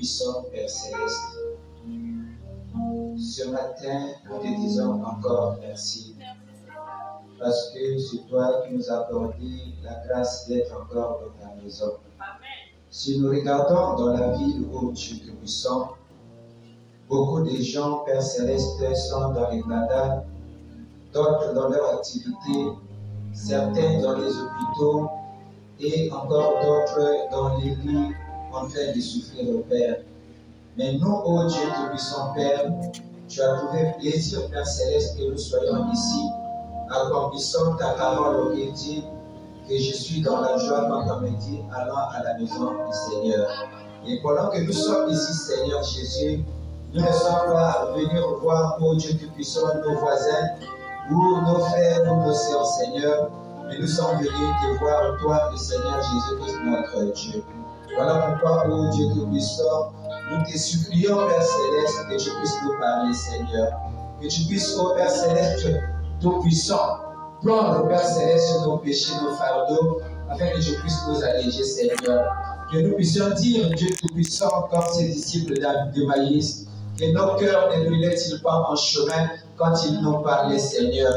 Tout-Puissant, Père Céleste, ce matin, nous te disons encore merci. Parce que c'est toi qui nous as accordé la grâce d'être encore dans ta maison. Si nous regardons dans la ville, ô Dieu Tout-Puissant, beaucoup de gens, Père Céleste, sont dans les mandats, d'autres dans leur activité, certains dans les hôpitaux et encore d'autres dans les lits en train de souffrir au Père. Mais nous, ô Dieu Tout-Puissant, Père, tu as trouvé plaisir, Père Céleste, que nous soyons ici, accomplissant ta parole qui dit que je suis dans la joie quand on me dit allons à la maison du Seigneur. Et pendant que nous sommes ici, Seigneur Jésus, nous ne sommes pas à venir voir, ô Dieu Tout-Puissant, nos voisins ou nos frères ou nos sœurs, Seigneur, mais nous sommes venus te voir, toi, le Seigneur Jésus-Christ, notre Dieu. Voilà pourquoi, ô Dieu Tout-Puissant, nous te supplions, Père Céleste, que tu puisses nous parler, Seigneur. Que tu puisses, ô Père Céleste, Tout-Puissant, prendre, Père Céleste, nos péchés, nos fardeaux, afin que tu puisses nous alléger, Seigneur. Que nous puissions dire, Dieu Tout-Puissant, comme ces disciples de Maïs, que nos cœurs ne brûlaient-ils pas en chemin quand ils nous parlaient, Seigneur.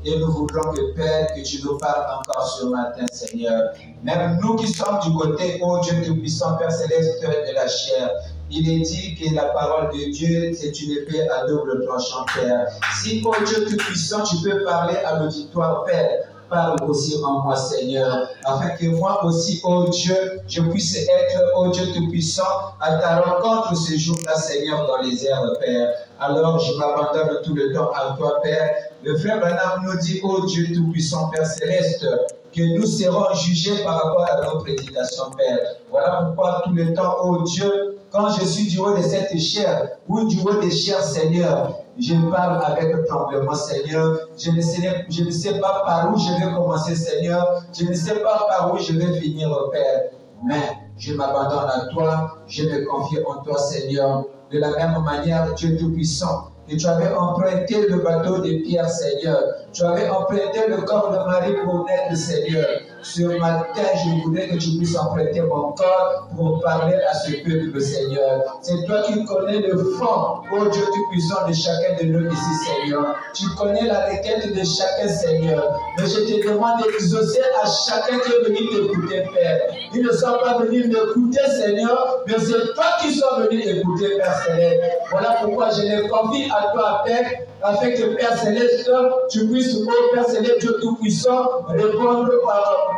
Et nous voudrons que, Père, que tu nous parles encore ce matin, Seigneur. Même nous qui sommes du côté, ô Dieu Tout-Puissant, Père Céleste, de la chair, il est dit que la parole de Dieu, c'est une épée à double tranchant, Père. Si, ô Dieu Tout-Puissant, tu peux parler à l'auditoire, Père, parle aussi en moi, Seigneur, afin que moi aussi, ô Dieu, je puisse être, ô Dieu Tout-Puissant, à ta rencontre ce jour-là, Seigneur, dans les airs, Père. Alors, je m'abandonne tout le temps à toi, Père. Le frère Branham nous dit, ô Dieu Tout-Puissant, Père Céleste, que nous serons jugés par rapport à nos prédications, Père. Voilà pourquoi tout le temps, ô Dieu, quand je suis du haut de cette chair ou du haut des chairs, Seigneur, je parle avec tremblement, Seigneur. Je ne sais pas par où je vais commencer, Seigneur. Je ne sais pas par où je vais finir, Père. Mais je m'abandonne à toi. Je me confie en toi, Seigneur. De la même manière, Dieu Tout-Puissant, que tu avais emprunté le bateau de Pierre, Seigneur. Tu avais emprunté le corps de Marie pour naître, Seigneur. Ce matin, je voudrais que tu puisses emprunter mon corps pour parler à ce peuple, Seigneur. C'est toi qui connais le fond, ô Dieu Tout-Puissant, de chacun de nous ici, Seigneur. Tu connais la requête de chacun, Seigneur. Mais je te demande d'exaucer à chacun qui est venu t'écouter, Père. Ils ne sont pas venus m'écouter, Seigneur, mais c'est toi qui sont venus écouter, Père Céleste. Voilà pourquoi je les confie à toi, Père, afin que, Père Céleste, tu puisses, ô Père Céleste, Dieu Tout-Puissant, répondre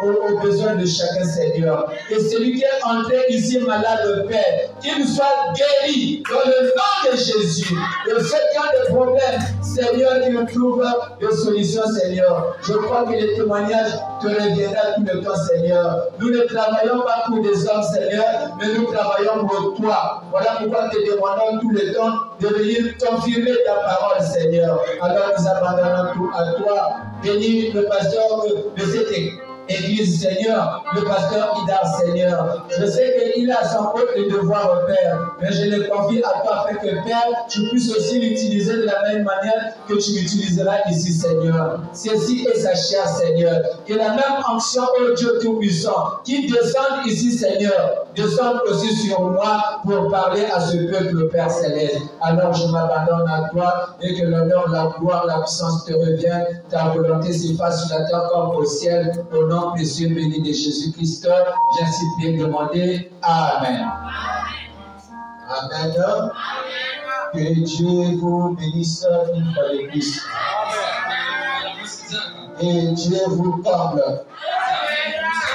aux besoins de chacun, Seigneur. Et celui qui est entré ici malade, Père, qu'il soit guéri dans le nom de Jésus. Et ceux qui ont des problèmes, Seigneur, qu'ils trouvent des solutions, Seigneur. Je crois que le témoignage te reviendra tout le temps, Seigneur. Nous ne travaillons pas pour des hommes, Seigneur, mais nous travaillons pour toi. Voilà pourquoi te demandons tout le temps de venir confirmer ta parole, Seigneur. Alors nous abandonnons tout à toi. Bénis le pasteur de cette Église, Seigneur, le pasteur Idar, Seigneur. Je sais qu'il a son autre devoir, Père, mais je le confie à toi afin que, Père, tu puisses aussi l'utiliser de la même manière que tu l'utiliseras ici, Seigneur. Ceci est sa chair, Seigneur. Que la même onction, ô Dieu Tout-Puissant, qui descend ici, Seigneur, descende aussi sur moi pour parler à ce peuple, Père Céleste. Alors je m'abandonne à toi et que l'honneur, la gloire, la puissance te reviennent. Ta volonté s'efface sur la terre comme au ciel. Au nom précieux béni de Jésus-Christ, j'ai ainsi prié demandé. Amen. Amen. Amen. Que Dieu vous bénisse une fois de plus. Et Dieu vous comble.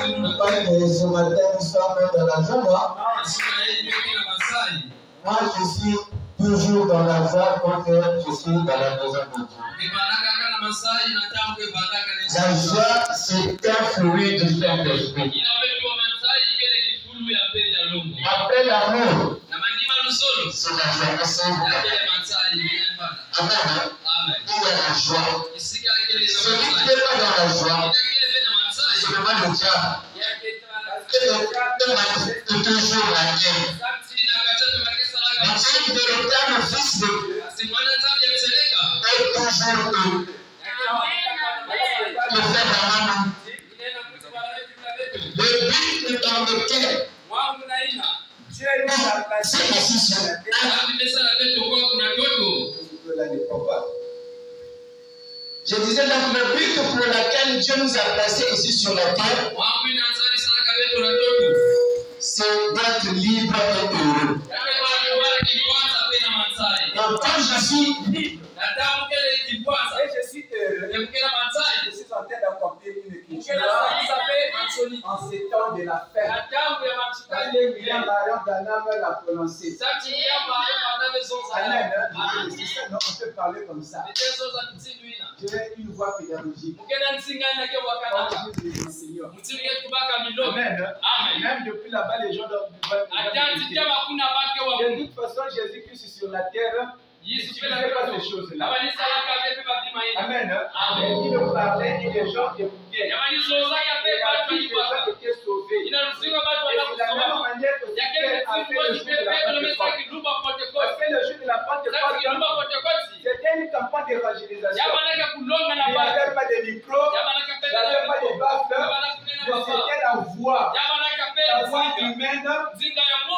Ce matin, nous sommes dans la joie. Moi, je suis toujours dans la joie quand je suis dans la maison de Dieu. La joie, c'est un fruit du Saint-Esprit. Après l'amour, c'est la joie. Amen. Il y a la joie. Celui qui n'est pas dans la joie, c'est vraiment le diable. C'est toujours la guerre. Mais celui de l'éternel Fils de Dieu est toujours eux. Le fait d'amour. Le but est dans lequel nous a placés ici sur la terre. Je disais donc le but pour lequel Dieu nous a placés ici sur la terre, c'est d'être libre et heureux. Donc quand je suis libre et je suis heureux, je suis en train d'accomplir une écriture en ces temps de la fête. William Marion Branham l'a prononcé. Amen. C'est ça, non, on peut parler comme ça. J'ai une voix pédagogique. Amen. Même depuis là-bas, les gens doivent. De toute façon, Jésus-Christ est sur la terre. Il ne fait pas ces choses-là. Amen. Il nous parlait et les gens écoutaient. Et les gens étaient sauvés. Et de la même manière que Pierre a fait le jour de la Pentecôte, c'était une campagne d'évangélisation. Il n'y avait pas de micro, il n'y avait pas de baffes, mais c'était la voix humaine,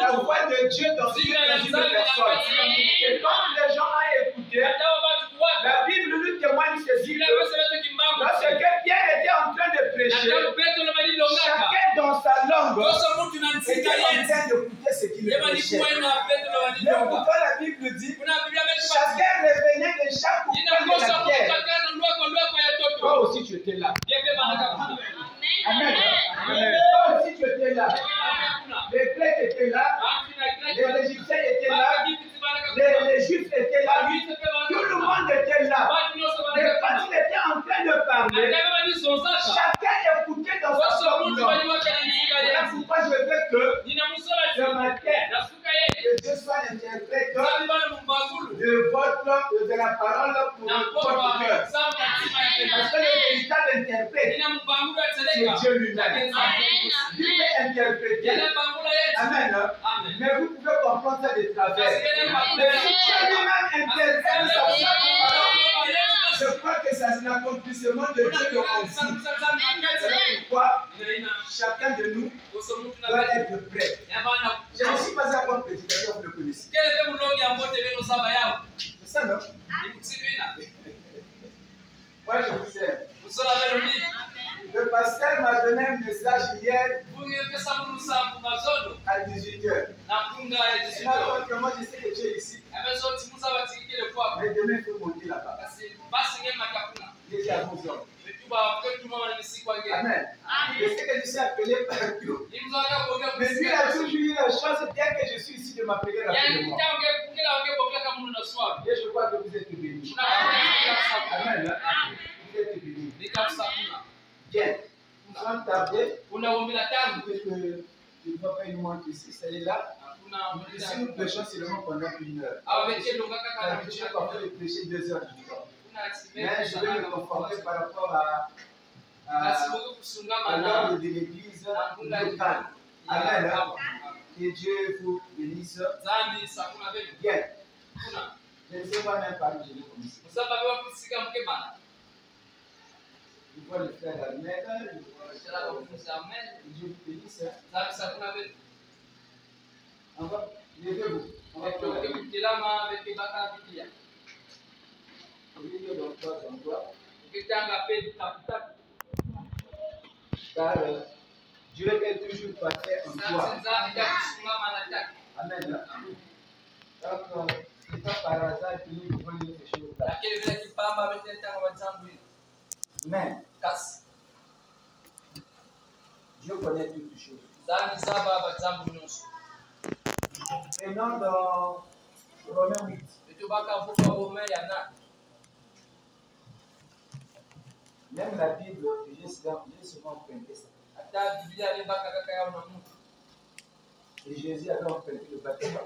la voix de Dieu dans une personne. Et quand les gens ont écouté, la Bible nous témoigne ceci. Lorsque Pierre était en train de prêcher, chacun dans sa langue était en train d'écouter ce qu'il prêchait. Mais pourquoi la Bible dit chacun revenait de chaque coin de la terre. Toi aussi tu étais là. Amen. Toi aussi tu étais là. Les Grecs étaient là. Les Égyptiens étaient là. Les Juifs étaient là. Tout le monde était là. Mais quand il était en train de parler, chacun écoutait dans sa propre langue. Voilà pourquoi je veux que ce matin, que Dieu soit l'interprète de la parole pour votre cœur. Parce que le véritable interprète, c'est Dieu lui-même. Dieu est interprété. Amen. Mais vous pouvez comprendre ça de travers. Mais si Dieu lui-même interprète sa parole, je crois que c'est l'accomplissement de Dieu de aussi. C'est pourquoi chacun de nous doit être prêt. Je ne suis pas encore prédicateur, vous le connaissez. C'est ça, non? Moi, je vous aime. Le pasteur m'a donné un message hier à 18h. Moi, je sais que tu es ici. Mais demain, il faut monter là-bas. Il est à vos hommes. Amen. Je sais que je suis appelé par Dieu. Mais lui a toujours eu la chance, bien que je suis ici, de m'appeler rapidement. Et je crois que vous êtes bénis. Amen. Vous êtes bénis. Bien. Sans tarder, il ne va pas une montre ici, ça est là. Si nous prêchons seulement pendant 1 heure. L'habitude parfois de prêcher 2 heures du temps. Mais je vais me conformer par rapport à l'ordre de l'église locale. Amen. Que Dieu vous bénisse. Bien. Je ne sais pas même parler, je vais commencer. Je vois le frère Ahmed, Dieu vous bénisse. Levez-vous. On va prier. Car Dieu est toujours parfait en toi. Amen. Donc, ce n'est pas par hasard que nous pouvons lire ces choses-là. Mais, Dieu connaît toutes les choses. Et non dans Romains 8. Même la Bible, j'ai souvent emprunté ça. Et Jésus avait emprunté le baptême.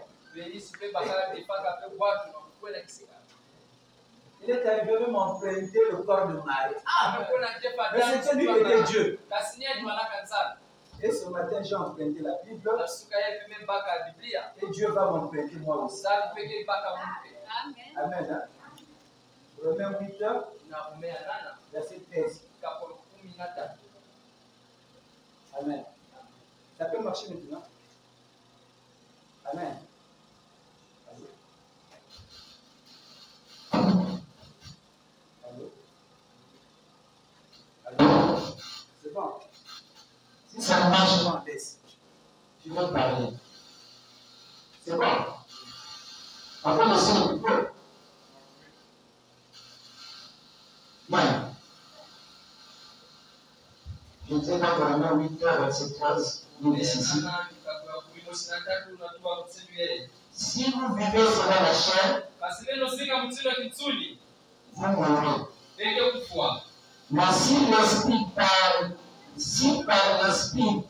Il est arrivé même à emprunter le corps de Marie. Mais c'était lui qui était Dieu. Et ce matin, j'ai emprunté la Bible. Et Dieu va m'emprunter moi aussi. Amen. Romains 8, verset 13. Amen. Ça peut marcher maintenant. Amen. Allô? C'est bon. Si ça marche, je laisse. Tu veux parler. C'est bon. On peut laisser un peu. Ouais. Je ne sais pas vraiment 8h, verset 13, nous dit ceci. Si vous vivez selon la chair, vous mourrez. Mais si l'esprit parle, si par l'esprit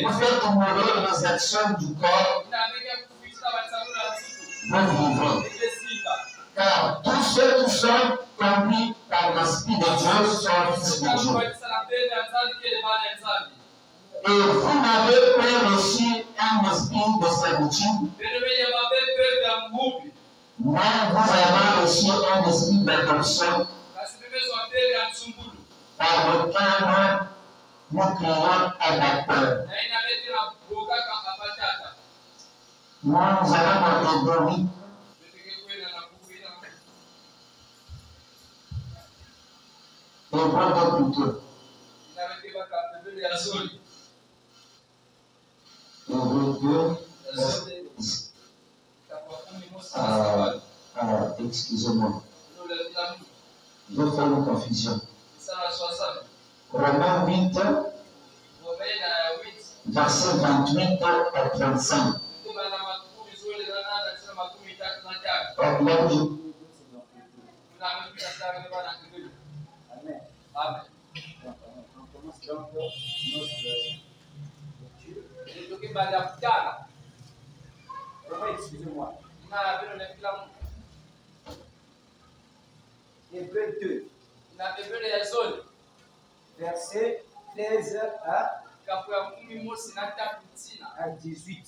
vous faites mourir les actions du corps, vous vivrez. Car tous ceux qui sont conduits par l'esprit de Dieu sont fils de Dieu. Et vous n'avez pas reçu un esprit de servitude, mais vous avez reçu un esprit d'adoption par lequel nous crions à Père. Nous allons entendre Hébreux plutôt. Hébreux 2. Excusez-moi. Je vais faire une confusion. Romains 8, verset 28 à 35. Amen. On commence donc notre lecture. Excusez-moi. Hébreux 2. Verset 13 à 18.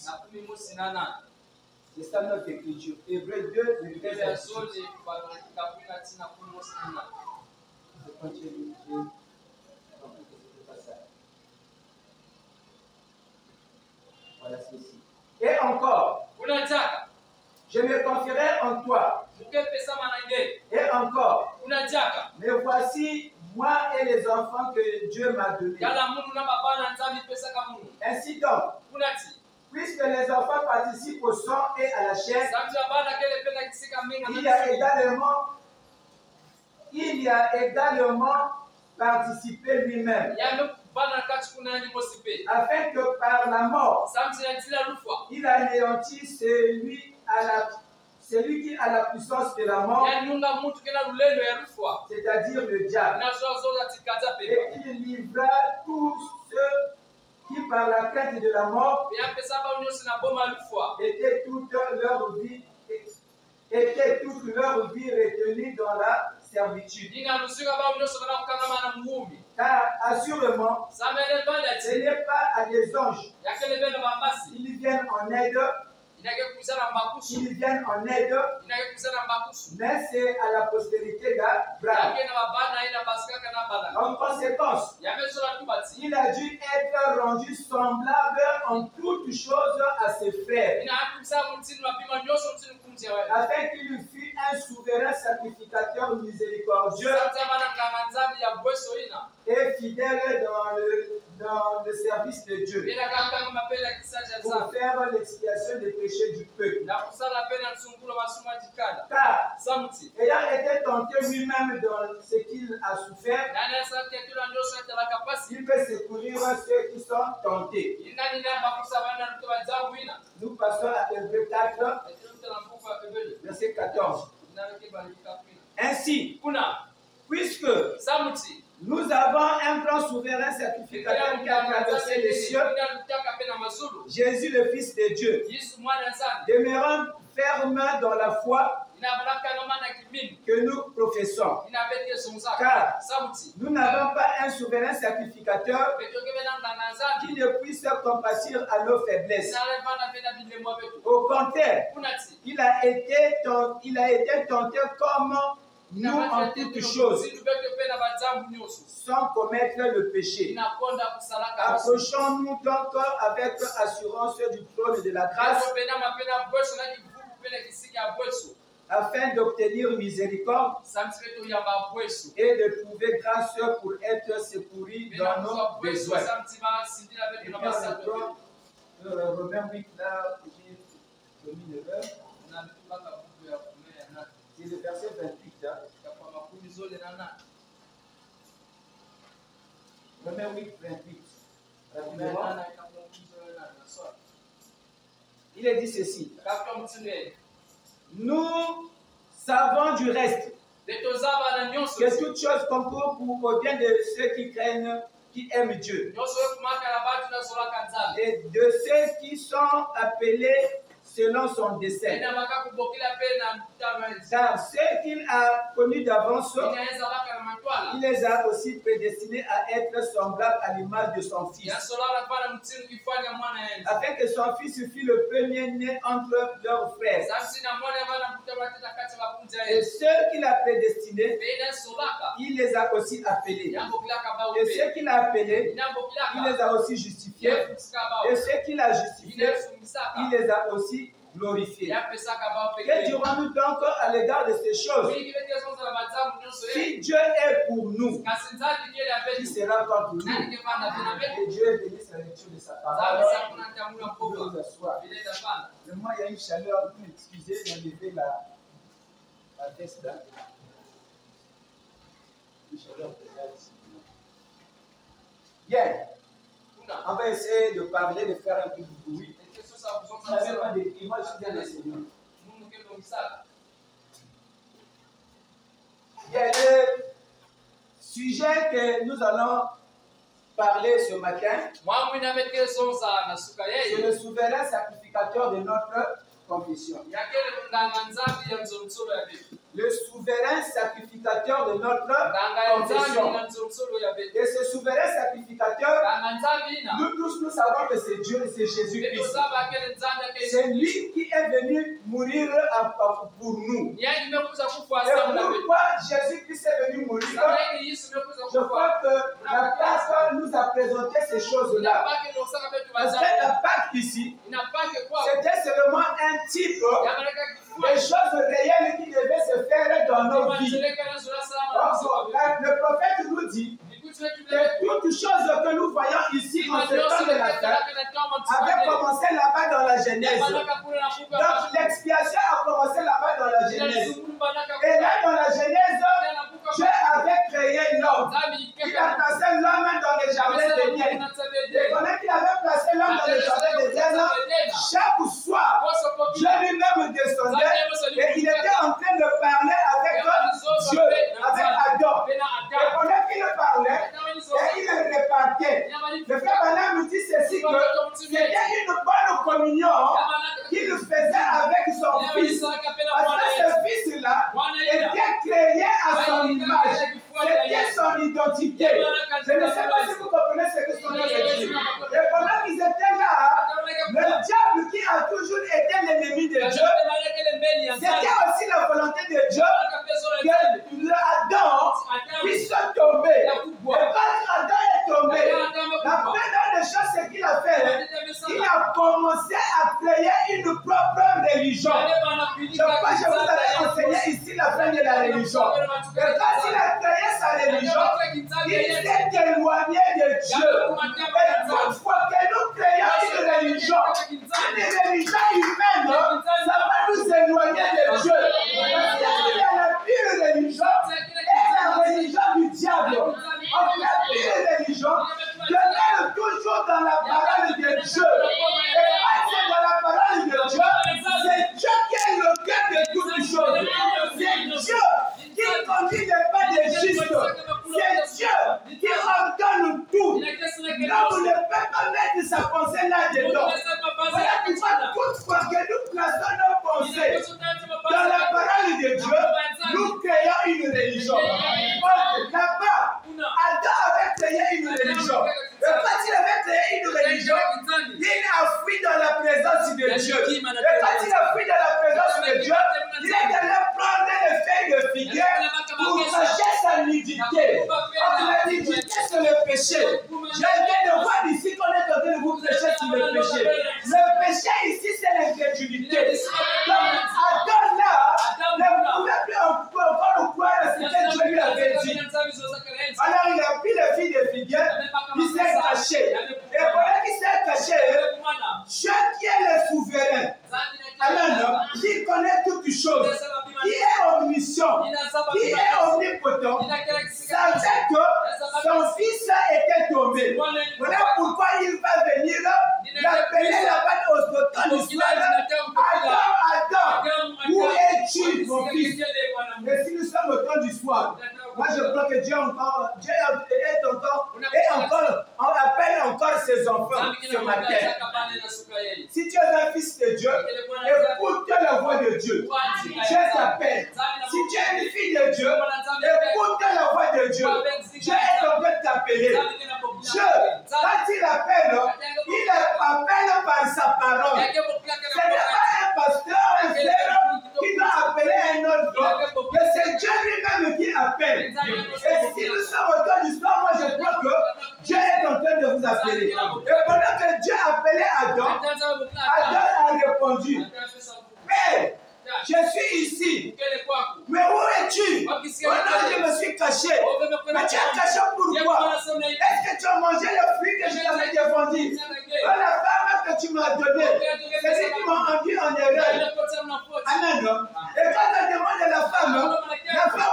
C'est ça notre écriture. Hébreux 2, verset 18. Je continue. Voilà ceci. Et encore, je me confierai en toi. Et encore, mais voici moi et les enfants que Dieu m'a donnés. Ainsi donc, puisque les enfants participent au sang et à la chair, il y a également participé lui-même, afin que par la mort, il anéantisse celui qui a la puissance de la mort, c'est-à-dire le diable, et qu'il livra tous ceux qui par la crainte de la mort étaient toute leur vie retenue dans la servitude. Car assurément, ce n'est pas à des anges qu'ils viennent en aide, mais c'est à la postérité d'Abraham. En conséquence, il a dû être rendu semblable en toutes choses à ses frères, afin qu'il lui fût un souverain sacrificateur miséricordieux et fidèle dans le service de Dieu, pour faire l'expiation des péchés du peuple. Car, ayant été tenté lui-même dans ce qu'il a souffert, il peut secourir ceux qui sont tentés. Nous passons à Hébreux 4, verset 14. Ainsi, puisque nous avons un grand souverain sacrificateur qui a traversé les cieux, Jésus le Fils de Dieu, demeurant ferme dans la foi que nous professons. Car nous n'avons pas un souverain sacrificateur qui ne puisse compatir à nos faiblesses. Au contraire, il a été tenté comme nous en toutes choses, sans commettre le péché. Approchons-nous donc avec assurance du trône de la grâce, afin d'obtenir miséricorde et de trouver grâce pour être secourus dans nos besoins. Et puis Romains 8, là, j'ai mis le verre. C'est le verset 28. Romains 8, 28. Il est dit ceci. Nous savons du reste que toute chose concourt pour bien de ceux qui craignent, qui aiment Dieu, et de ceux qui sont appelés selon son dessein. Car ceux qu'il a connus d'avance, il les a aussi prédestinés à être semblables à l'image de son Fils, afin que son Fils fût le premier-né entre leurs frères. Et ceux qu'il a prédestinés, il les a aussi appelés. Et ceux qu'il a appelés, il les a aussi justifiés. Et ceux qu'il a justifiés, il les a aussi glorifiés. Que dirons-nous donc à l'égard de ces choses? Si Dieu est pour nous, qui sera contre nous? Et Dieu bénisse la lecture de sa parole. Vous pouvez vous asseoir. Mais moi, il y a une chaleur, vous m'excusez, j'ai levé la veste là. Une chaleur pénale ici. Bien. On va essayer de parler, de faire un peu de bruit. Vous n'avez pas d'écrit, moi je suis bien enseigné. Bien, le sujet que nous allons parler ce matin, c'est le souverain sacrificateur de notre confession. Le souverain sacrificateur de notre confession. Et ce souverain sacrificateur, nous tous nous savons que c'est Dieu, c'est Jésus-Christ. C'est lui qui est venu mourir pour nous. Et pourquoi Jésus-Christ est venu mourir? Je crois que la Pâque nous a présenté ces choses-là. Parce que la Pâque ici, c'était seulement un type des choses réelles qui devaient se faire dans nos vies. Le prophète nous dit que toutes choses que nous voyons ici en ce temps de la terre avaient commencé là-bas dans la Genèse. Donc l'expiation a commencé là-bas dans la Genèse. Et là dans la Genèse, Dieu avait créé l'homme. Il a placé l'homme dans le jardin d'Éden. Et pendant qu'il avait placé l'homme dans le jardin d'Éden, chaque soir, Dieu lui-même descendait et il était en train de parler avec Dieu, avec Adam. Et pendant qu'il parlait, et il le répartait. Le frère Branham nous dit ceci, que c'était une bonne communion qu'il faisait avec son fils. Parce que ce fils-là était créé à son image. C'était son identité. Je ne sais pas si vous comprenez ce que son nom veut dire. Et pendant qu'ils étaient là, le diable qui a toujours été l'ennemi de Dieu, c'était aussi la volonté de Dieu que Adam puisse tomber. Et quand Adam est tombé, la première des choses c'est qu'il a fait, il a commencé à créer une propre religion. Je crois que je vous avais enseigné ici la fin de la religion. Et quand il a créé sa religion, il s'est éloigné de Dieu. Et toute fois que nous créons une religion humaine, ça va nous éloigner de Dieu. Parce qu'il y a la pure religion et la religion du diable. On la pure religion demeure toujours dans la parole de Dieu. Et quand c'est dans la parole de Dieu, c'est Dieu qui est le cœur de toutes choses. C'est Dieu qui conduit les pas des justes. C'est Dieu qui ordonne tout. L'homme ne peut pas mettre sa pensée là-dedans. Voilà pourquoi toute fois que nous plaçons nos pensées dans la parole de Dieu, nous créons une religion. Là-bas, Adam avait créé une religion. Et quand il avait créé une religion, il a fui dans la présence de Dieu. Et quand il a fui dans la présence de Dieu, il est allé prendre les feuilles de figuier caché. Et pendant qu'il s'est caché, Dieu qui est le souverain, amen, qui connaît toutes choses, qui est omniscient, qui est omnipotent, savait que son fils était tombé. Voilà pourquoi il va venir l'appeler là-bas au temps du soir. Adam, où es-tu, mon fils? Et si nous sommes au temps du soir, moi je crois que Dieu appelle encore ses enfants ce matin. Si tu es un fils de Dieu, écoute la voix de Dieu. Dieu t'appelle. Si tu es une fille de Dieu, écoute la voix de Dieu. Dieu est en train de t'appeler. Dieu, quand il appelle par sa parole. Ce n'est pas un pasteur, un frère qui doit appeler un autre, mais c'est Dieu lui-même qui appelle. Et si nous sommes au temps du soir, moi je crois que Dieu est en train de vous appeler. Et pendant que Dieu appelait Adam, Adam a répondu, Père, je suis ici. Mais où es-tu? Oh non, je me suis caché. Mais tu es caché pourquoi? Est-ce que tu as mangé le fruit que je t'avais défendu? Oh, la femme que tu m'as donnée, c'est ce qui m'a enduit en erreur. Amen. Et quand on demande à la femme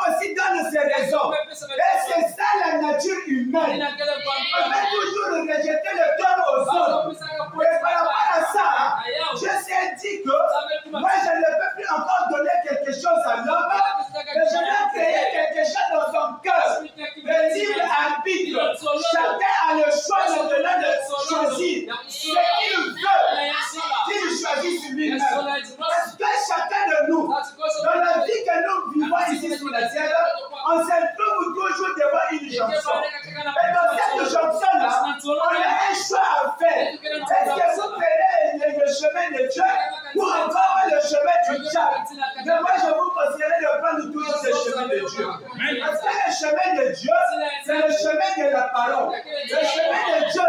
aussi donne ses raisons. Et c'est ça la nature humaine. On va toujours rejeter le tort aux autres. Et par rapport à ça, je sais dit que moi je ne peux plus encore donner quelque chose à l'homme, mais je vais créer quelque chose dans son cœur. Le libre arbitre. Chacun a le choix maintenant de choisir ce qu'il veut. Qu'il choisisse lui-même. Parce que chacun de nous, dans la vie que nous vivons ici sur la terre, on se trouve toujours devant une jonction. Et dans cette jonction-là, on a un choix à faire. Est-ce que vous prenez le chemin de Dieu ou encore le chemin du diable? Mais moi, je vous conseillerais de prendre toujours le chemin de Dieu. Parce que le chemin de Dieu, c'est le chemin de la parole. Le chemin de Dieu,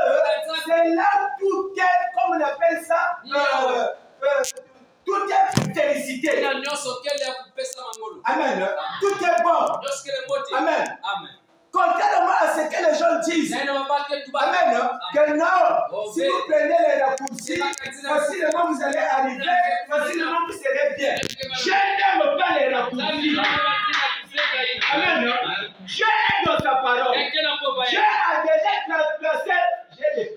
c'est là où tout est, comme on appelle ça, tout est félicité. Amen. Tout est bon. Amen. Contrairement à ce que les gens disent. Amen. Que non, si vous prenez les raccourcis, facilement vous allez arriver, facilement vous serez bien. Je n'aime pas les raccourcis. Amen. Dieu est dans sa parole. Dieu a déjà placé. J'ai des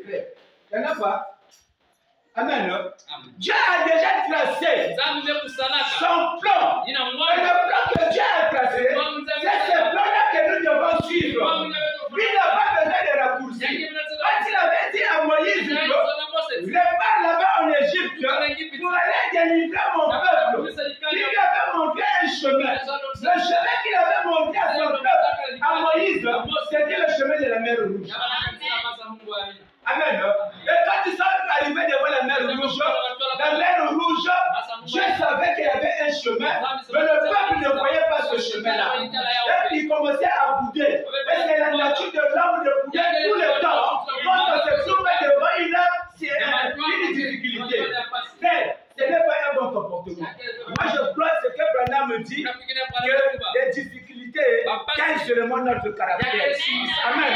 clés. Il n'y en a pas. Amen. Dieu a déjà tracé son plan. Et le plan que Dieu a tracé, c'est ce plan-là que nous devons suivre. Il n'a pas besoin de raccourcis. Quand il avait dit à Moïse, repars là-bas en Égypte pour aller délivrer mon peuple. Il lui avait montré un chemin. Le chemin qu'il avait montré à son peuple, à Moïse, c'était le chemin de la mer Rouge. Amen. Et quand ils sont arrivés devant la mer Rouge, je savais qu'il y avait un chemin, mais le peuple ne voyait pas ce chemin-là. Et puis il commençait à bouder. Et c'est la nature de l'homme de bouder tout le temps. Quand on se trouve devant une difficulté. Mais ce n'est pas un bon comportement. Moi je crois ce que Branham me dit, que les difficultés gagnent seulement notre caractère. Amen.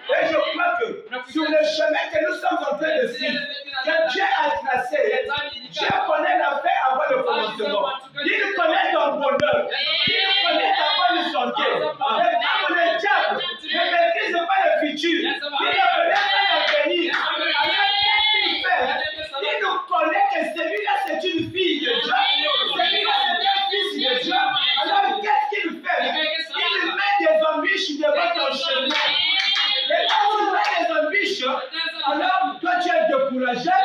Et je crois que sur le chemin que nous sommes en train de suivre, que Dieu a tracé, Dieu connaît la paix avant le commencement. Il connaît ton bonheur. Il connaît ta bonne santé. Et comme le diable ne maîtrise pas le futur, il ne connaît pas l'avenir. Alors qu'est-ce qu'il fait? Il nous connaît que celui-là c'est une fille de Dieu. Celui-là c'est un fils de Dieu. Alors qu'est-ce qu'il fait? Il met des embûches devant ton chemin. Et quand tu mets des embûches, alors toi tu es découragé.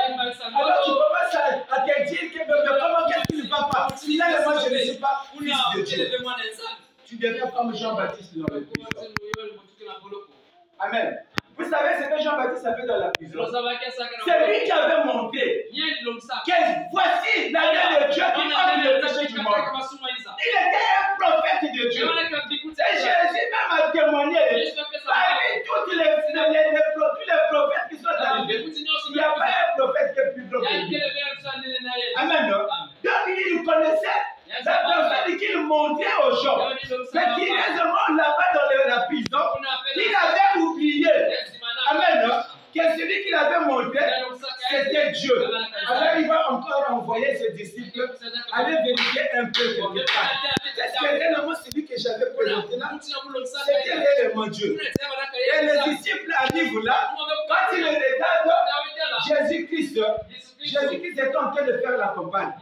Alors tu commences à te dire que comment qu'est-ce qui ne va pas? Finalement je ne suis pas fils de Dieu. Tu deviens comme Jean-Baptiste dans le prison. Amen. Vous savez ce que Jean-Baptiste a fait dans la prison? C'est lui qui avait montré que voici la main de Dieu qui ôte le péché du monde. Il était un prophète de Dieu. Et Jésus même a témoigné. Parmi tous les prophètes qui sont arrivés, il n'y a pas un prophète qui est plus grand que lui. Amen. Donc il connaissait la personne qu'il montrait aux gens. Mais curieusement là-bas dans la prison, il avait oublié. Amen. que celui qu'il avait montré, c'était Dieu. Alors il va encore envoyer ses disciples aller vérifier un peu quelque part. Est-ce que réellement celui que j'avais présenté là, c'était réellement Dieu? Et les disciples arrivent là, quand ils le regardent, Jésus-Christ est en train de faire la campagne.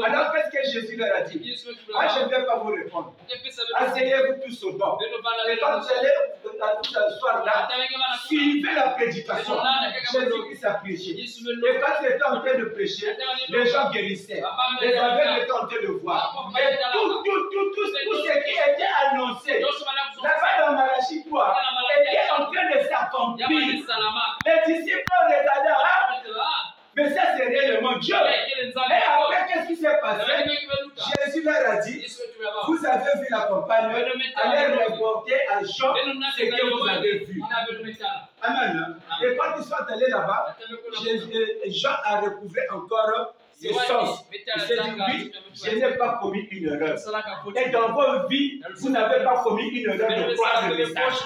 Alors qu'est-ce que Jésus leur a dit? Moi je ne vais pas vous répondre. Asseyez-vous tous au bord. Et quand vous allez tout ce soir là, suivez la prédication. Jésus-Christ a prêché. Et quand il était en train de prêcher, les gens guérissaient. Les aveugles étaient en train de voir. Et tout ce qui était annoncé là-bas dans Malachie 3 était en train de s'accomplir. Les disciples regardaient, mais ça c'est réellement Dieu. Et après, qu'est-ce qui s'est passé? Jésus leur a dit, vous avez vu la campagne, allez reporter à Jean ce que vous avez vu. Amen. Et quand ils sont allés là-bas, Jean a recouvré encore ses sens. Il s'est dit, oui, je n'ai pas commis une erreur. Et dans vos vies, vous n'avez pas commis une erreur de croire le message.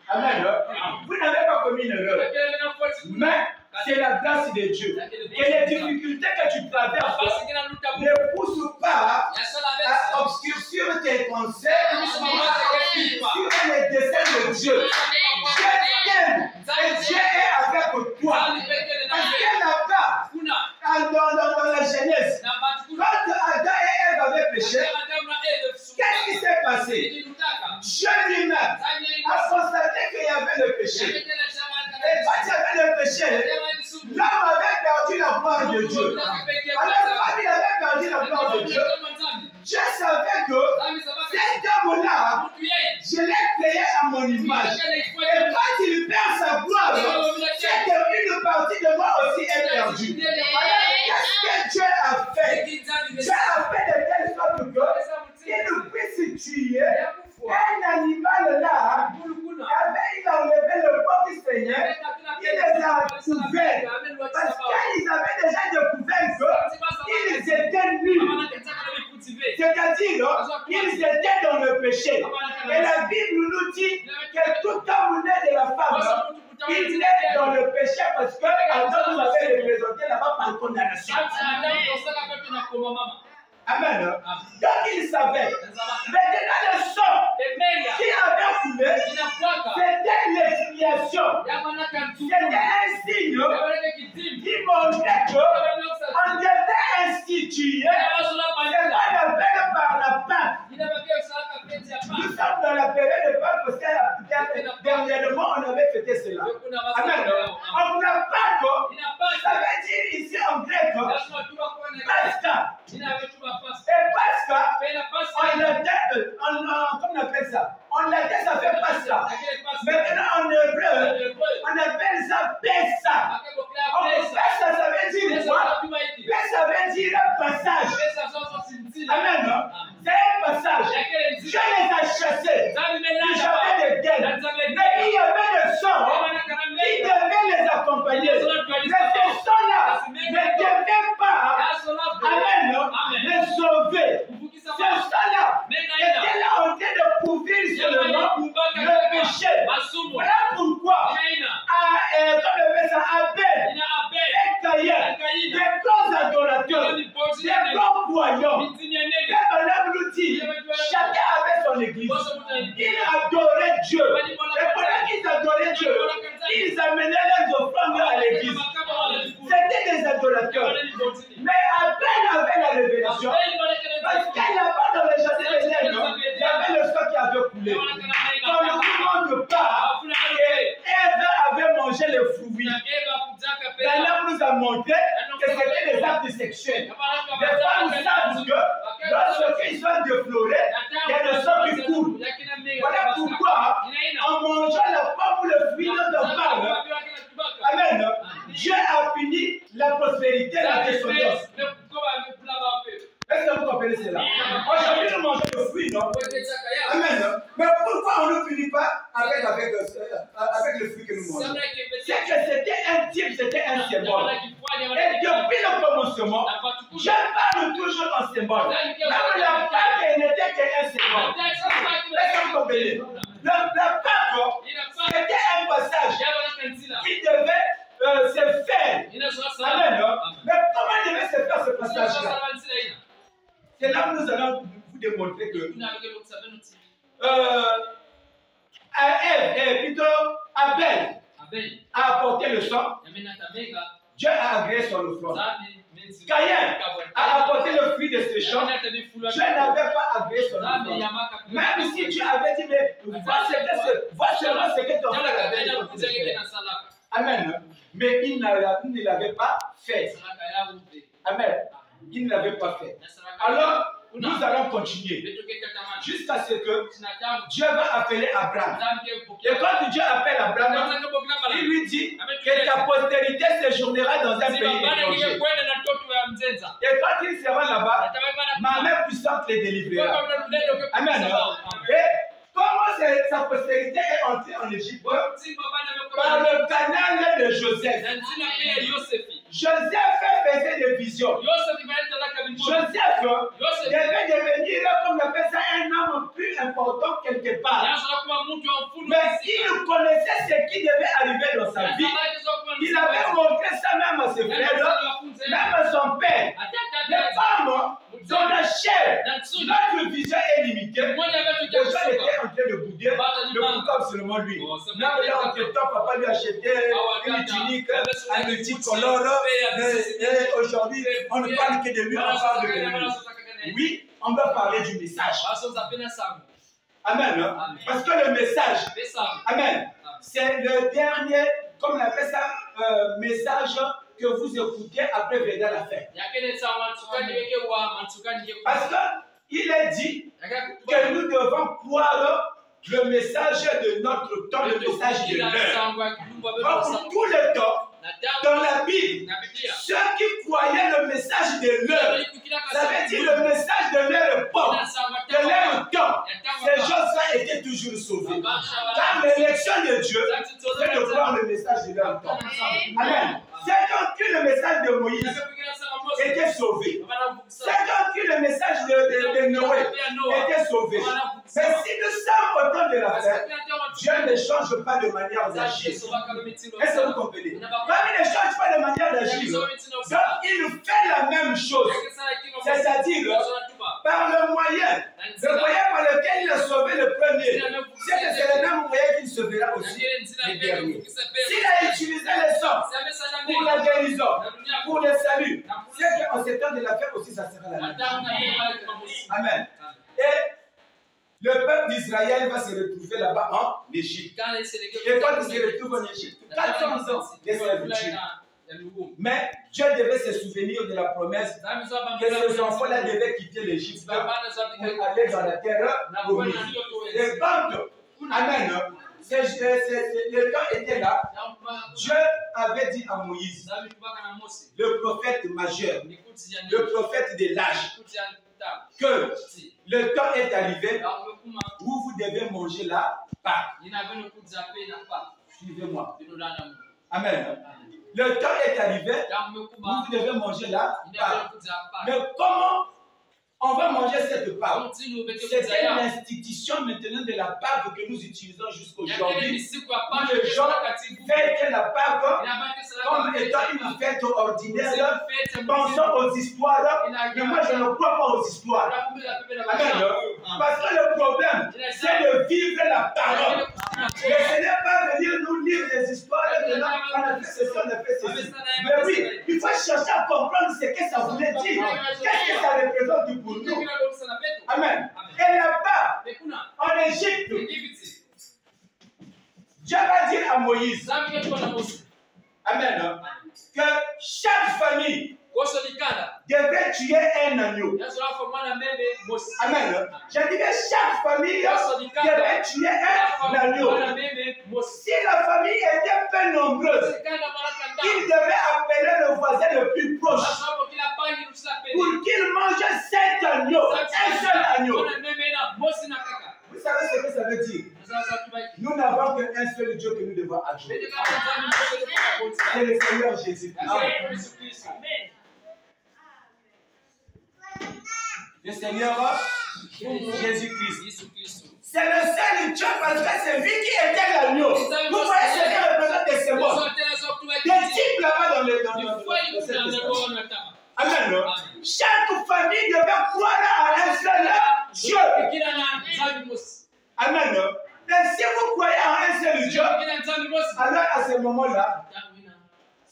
Amen. Vous n'avez pas commis une erreur. Mais c'est la grâce de Dieu. Et les difficultés que tu traverses ne poussent pas à obscurcir tes pensées sur les desseins de Dieu. Dieu t'aime et Dieu est avec toi. Parce que là-bas, dans la Genèse, quand Adam et Ève avaient péché, qu'est-ce qui s'est passé? Dieu lui-même a constaté qu'il y avait le péché. Et quand il y avait le péché, l'homme avait perdu la gloire de Dieu. Alors quand il avait perdu la gloire de Dieu, Dieu savait que cet homme-là, je l'ai créé à mon image. Et quand il perd sa gloire, c'est qu'une partie de moi aussi est perdue. Alors qu'est-ce que Dieu a fait? Dieu a fait de telle sorte qu'il puisse tuer un animal là. Il a enlevé le corps du Seigneur, il les a couverts. Parce qu'ils avaient déjà découvert qu'ils étaient nuls. C'est-à-dire qu'ils étaient dans le péché. Et la Bible nous dit que tout homme né de la femme, il est dans le péché parce que Adam nous avait représenté là-bas par condamnation. Amen. Donc il savait. Maintenant le sang qui avait coulé, c'était l'expiation. C'était un signe qui montrait qu'on devait instituer ce qu'on appelle par la Pâque. Nous sommes dans la période de Pâques parce que dernièrement on avait fêté cela. Amen. On n'a pas, ça veut dire ici en grec, Pascha. Et Pascha, comment on appelle ça? On l'appelle ça fait Pascha. Maintenant en hébreu, on appelle ça Pessa. Pessa, ça veut dire quoi? Pessa veut dire passage. Amen. C'est un passage. Dieu les a chassés. Il y avait des guerres. Mais il y avait le sang qui devait les accompagner. Mais ce sang-là ne devait pas, amen, les sauver. Ce sang-là était là en train de couvrir seulement le péché. Voilà pourquoi, comme le père Abel et Caïn, des grands adorateurs, des grands croyants, nous dit, chacun avait son église. Ils adoraient Dieu. Et pendant qu'ils adoraient Dieu, ils amenaient les offrandes à l'église. C'était des adorateurs. Mais Abel avait la révélation. Parce qu'il n'y a pas dans le jardin de l'Éden, il y avait le sang qui avait coulé. Comme tout le monde part, et Ève avait mangé les fruits. L'Église nous a montré que c'était des actes sexuels. Les femmes savent que lorsqu'ils sont déflorés, il y a le sang qui coule. Voilà pourquoi, en mangeant la pomme ou le fruit dont on parle, amen, Dieu a fini la prospérité, la descendance. Est-ce que vous comprenez cela? Aujourd'hui, nous mangeons le fruit, non? Amen. Mais pourquoi on ne finit pas avec le fruit que nous mangeons? C'est que c'était un type, c'était un symbole. Et depuis le commencement, je parle toujours en symbole. Même la Pâque n'était qu'un symbole. Est-ce que vous comprenez? La Pâque, c'était un passage Amen. Mais comment devait se faire ce passage-là? C'est là que nous allons vous démontrer que Abel a apporté le sang. Dieu a agréé son offrande. Caïn a apporté le fruit de ses champs. Dieu n'avait pas agréé son offrande. Même si Dieu avait dit, mais vois seulement ce que ton frère avait dit. Amen. Mais il ne l'avait pas fait. Amen. Il ne l'avait pas fait. Alors, nous allons continuer jusqu'à ce que Dieu va appeler Abraham. Et quand Dieu appelle Abraham, il lui dit que ta postérité séjournera dans un pays étranger. Et quand il sera là-bas, ma main puissante les délivrera. Amen. Et comment sa postérité est entrée en Égypte? Par le canal de Joseph. Joseph faisait des visions. Joseph devait devenir, comme on appelle ça, un homme plus important quelque part. Mais il connaissait ce qui devait arriver dans sa vie. Il avait montré ça même à ses frères, même à son père. Les femmes, dans la chair, notre vision est limitée. Les gens étaient en train de bouder, le coup comme seulement lui. Même là, en quel temps, papa lui achetait une tunique, un petit color. Et aujourd'hui, on ne parle que de lui, on parle de lui. Oui, on va parler du message. Amen. Parce que le message, amen, c'est le dernier, comme on appelle ça, message que vous écoutez après venir la fête. Parce qu'il est dit que nous devons croire le message de notre temps, le message de l'heure. Pour tout le temps, dans la Bible, ceux qui croyaient le message de l'heure, ça veut dire le message de leur époque, de leur temps, ces choses-là étaient toujours sauvées. Car l'élection de Dieu, c'est de croire le message de leur temps. Amen. C'est donc que le message de Moïse était sauvé. C'est donc que le message de Noé était sauvé. Mais si nous sommes au temps de la fête, Dieu ne change pas de manière d'agir. Est-ce que vous comprenez? Comme il ne change pas de manière d'agir, donc il fait la même chose. C'est-à-dire, par le moyen par lequel il a sauvé le premier, c'est le même moyen qu'il sauvera aussi le dernier. S'il a utilisé les sorts pour la guérison, pour le salut, c'est qu'en ce temps de la fête aussi, ça sera la même. Amen. Et le peuple d'Israël va se retrouver là-bas en Égypte. Et quand il se retrouve en Égypte, 400 ans de servitude. Mais Dieu devait se souvenir de la promesse que ces enfants-là devaient quitter l'Égypte pour aller dans la terre promise. Et quand, amen, le temps était là, Dieu avait dit à Moïse, le prophète majeur, le prophète de l'âge, que le temps est arrivé où vous devez manger la Pâque. Suivez-moi. Amen. Le temps est arrivé où vous devez manger la Pâque. Mais comment on va manger cette Pâque? C'est une institution maintenant de la Pâque que nous utilisons jusqu'aujourd'hui. Les gens fêtent la Pâque comme étant une fête ordinaire. Pensons aux histoires, mais moi je ne crois pas aux histoires. Amen. Parce que le problème, c'est de vivre la parole. Mais ce n'est pas venir nous lire des histoires de là, on a fait ceci, on a fait ceci. Mais oui, il faut chercher à comprendre ce que ça voulait dire. Qu'est-ce que ça représente pour nous? Amen. Et là-bas, en Égypte, Dieu va dire à Moïse, amen, que chaque famille devait tuer un agneau. Amen. J'ai dit que chaque famille devait tuer un agneau. Si la famille était peu nombreuse, il devait appeler le voisin le plus proche pour qu'il mange 7 agneaux, un seul agneau. Vous savez ce que ça veut dire? Nous n'avons qu'un seul Dieu que nous devons adorer. C'est le Seigneur Jésus-Christ. Le Seigneur Jésus-Christ. C'est le seul Dieu parce que c'est lui qui était l'agneau. Vous voyez ce que représente des symboles. Des types là-bas dans le Alors à ce moment-là,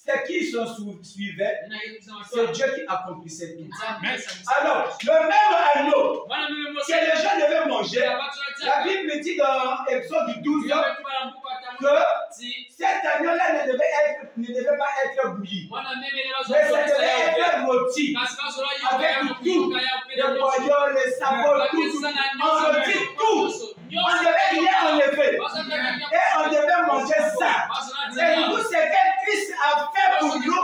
ceux qui sont suivaient, c'est Dieu qui accomplissait tout. Alors, le même agneau que les gens devaient manger, la Bible dit dans Exode 12 que cet agneau-là ne devait pas être bouilli, mais ça devait être rôti avec tout, les boyaux, les sabots, tout. On rôtit tout. On devait rien enlever. Et on devait manger ça. C'est tout ce que Christ a fait pour nous.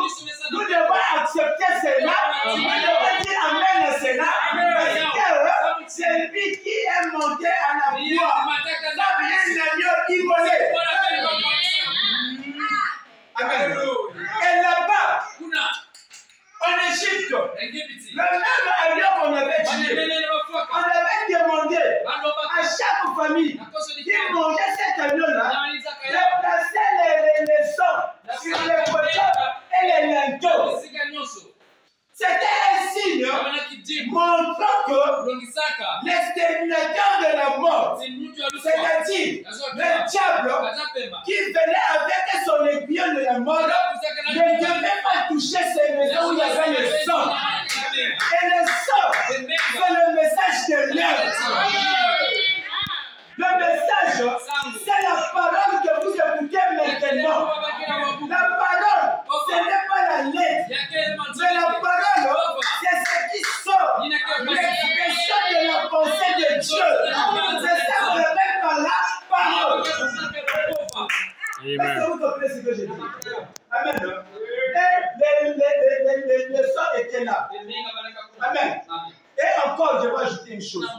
Nous devons accepter cela. Nous devons dire Amen à cela. Parce que c'est lui qui est monté à la croix. Comme un agneau immolé. Amen. Et là-bas, en Égypte, le même agneau qu'on avait tué, on avait demandé à chaque famille qui mangeait cet agneau-là de placer les sangs sur les poteaux et les linteaux. C'était un signe montrant que l'exterminateur de la mort, c'est-à-dire le diable qui venait avec son aiguillon de la mort, ne devait pas toucher ces maisons où il y avait le sang. Et le sang, c'est le message de l'œuvre. Le message, c'est la parole que vous écoutez maintenant. La parole, ce n'est pas la lettre. Mais la parole, c'est ce qui sort. L'expression de la pensée de Dieu. C'est ça qu'on appelle par la parole. Est-ce que vous comprenez ce que je dis? Amen. Et le sang était là. Amen. Et encore, je vais ajouter une chose.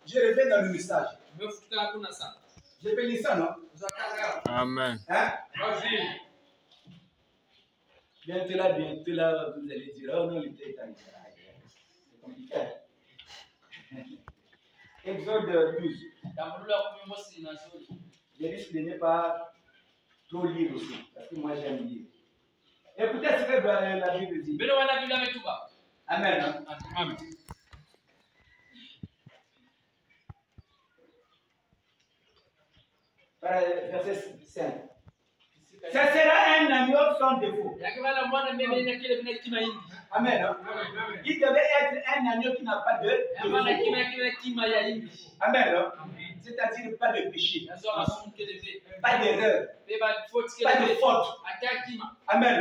Je reviens dans le message. Je peux lire ça, non? Amen. Hein? Bientôt là, vous allez dire, oh non, il était c'est compliqué. Exode 12. Je risque de ne pas trop lire aussi, parce que moi j'aime lire. Écoutez ce que la Bible dit. Amen. Amen. Verset 5. Ce sera un agneau sans défaut. Amen. Il devait être un agneau qui n'a pas de défaut. Amen. C'est-à-dire pas de péché, pas d'erreur, pas de faute. Amen.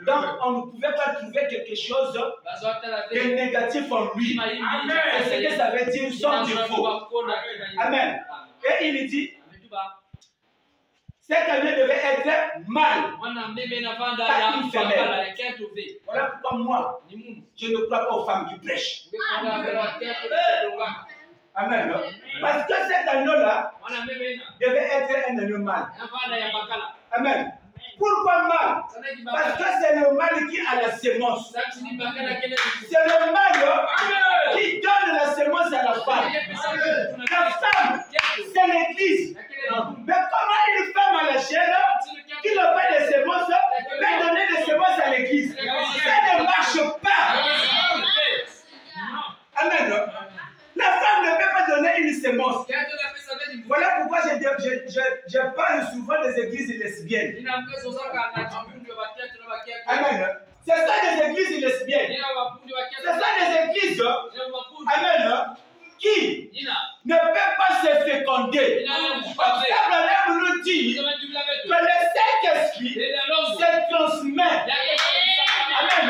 Donc on ne pouvait pas trouver quelque chose de négatif en lui. C'est ce que ça veut dire sans défaut. Amen. Et il dit, cet agneau devait être mâle, pas une femelle. Voilà pourquoi moi, je ne crois pas aux femmes qui prêchent. Amen. Parce que cet agneau-là devait être un agneau mâle. Amen. Pourquoi mâle? Parce que c'est le mâle qui a la sémence. C'est le mâle qui donne la sémence à la femme. La femme, c'est l'église. Mais comment une femme à la chair qui n'a pas de sémence peut donner des semences à l'église? Ça ne marche pas. Amen. La femme ne peut pas donner une sémence. Voilà pourquoi je parle souvent des églises lesbiennes. Amen. C'est ça des églises lesbiennes. C'est ça des églises, amen, qui ne peuvent pas se féconder. La Bible nous dit que le Saint-Esprit se transmet. Amen.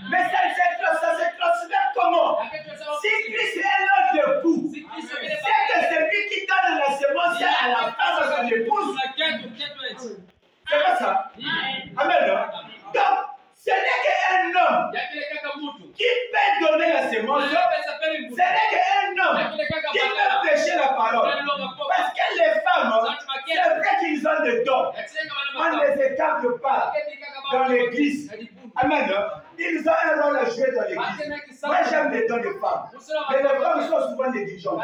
Mais ça se transmet comment? Si Christ est notre époux, c'est lui qui donne la sémence à la femme à son épouse. C'est pas ça? Amen. Donc, ce n'est qu'un homme qui peut donner la sémence. Ce n'est qu'un homme qui peut prêcher la parole. Parce que les femmes, c'est vrai qu'ils ont des dons. On ne les écarte pas dans l'église. Amen. Ils ont un rôle à jouer dans l'église. Moi, j'aime les dons des femmes. Mais les femmes sont souvent négligentes.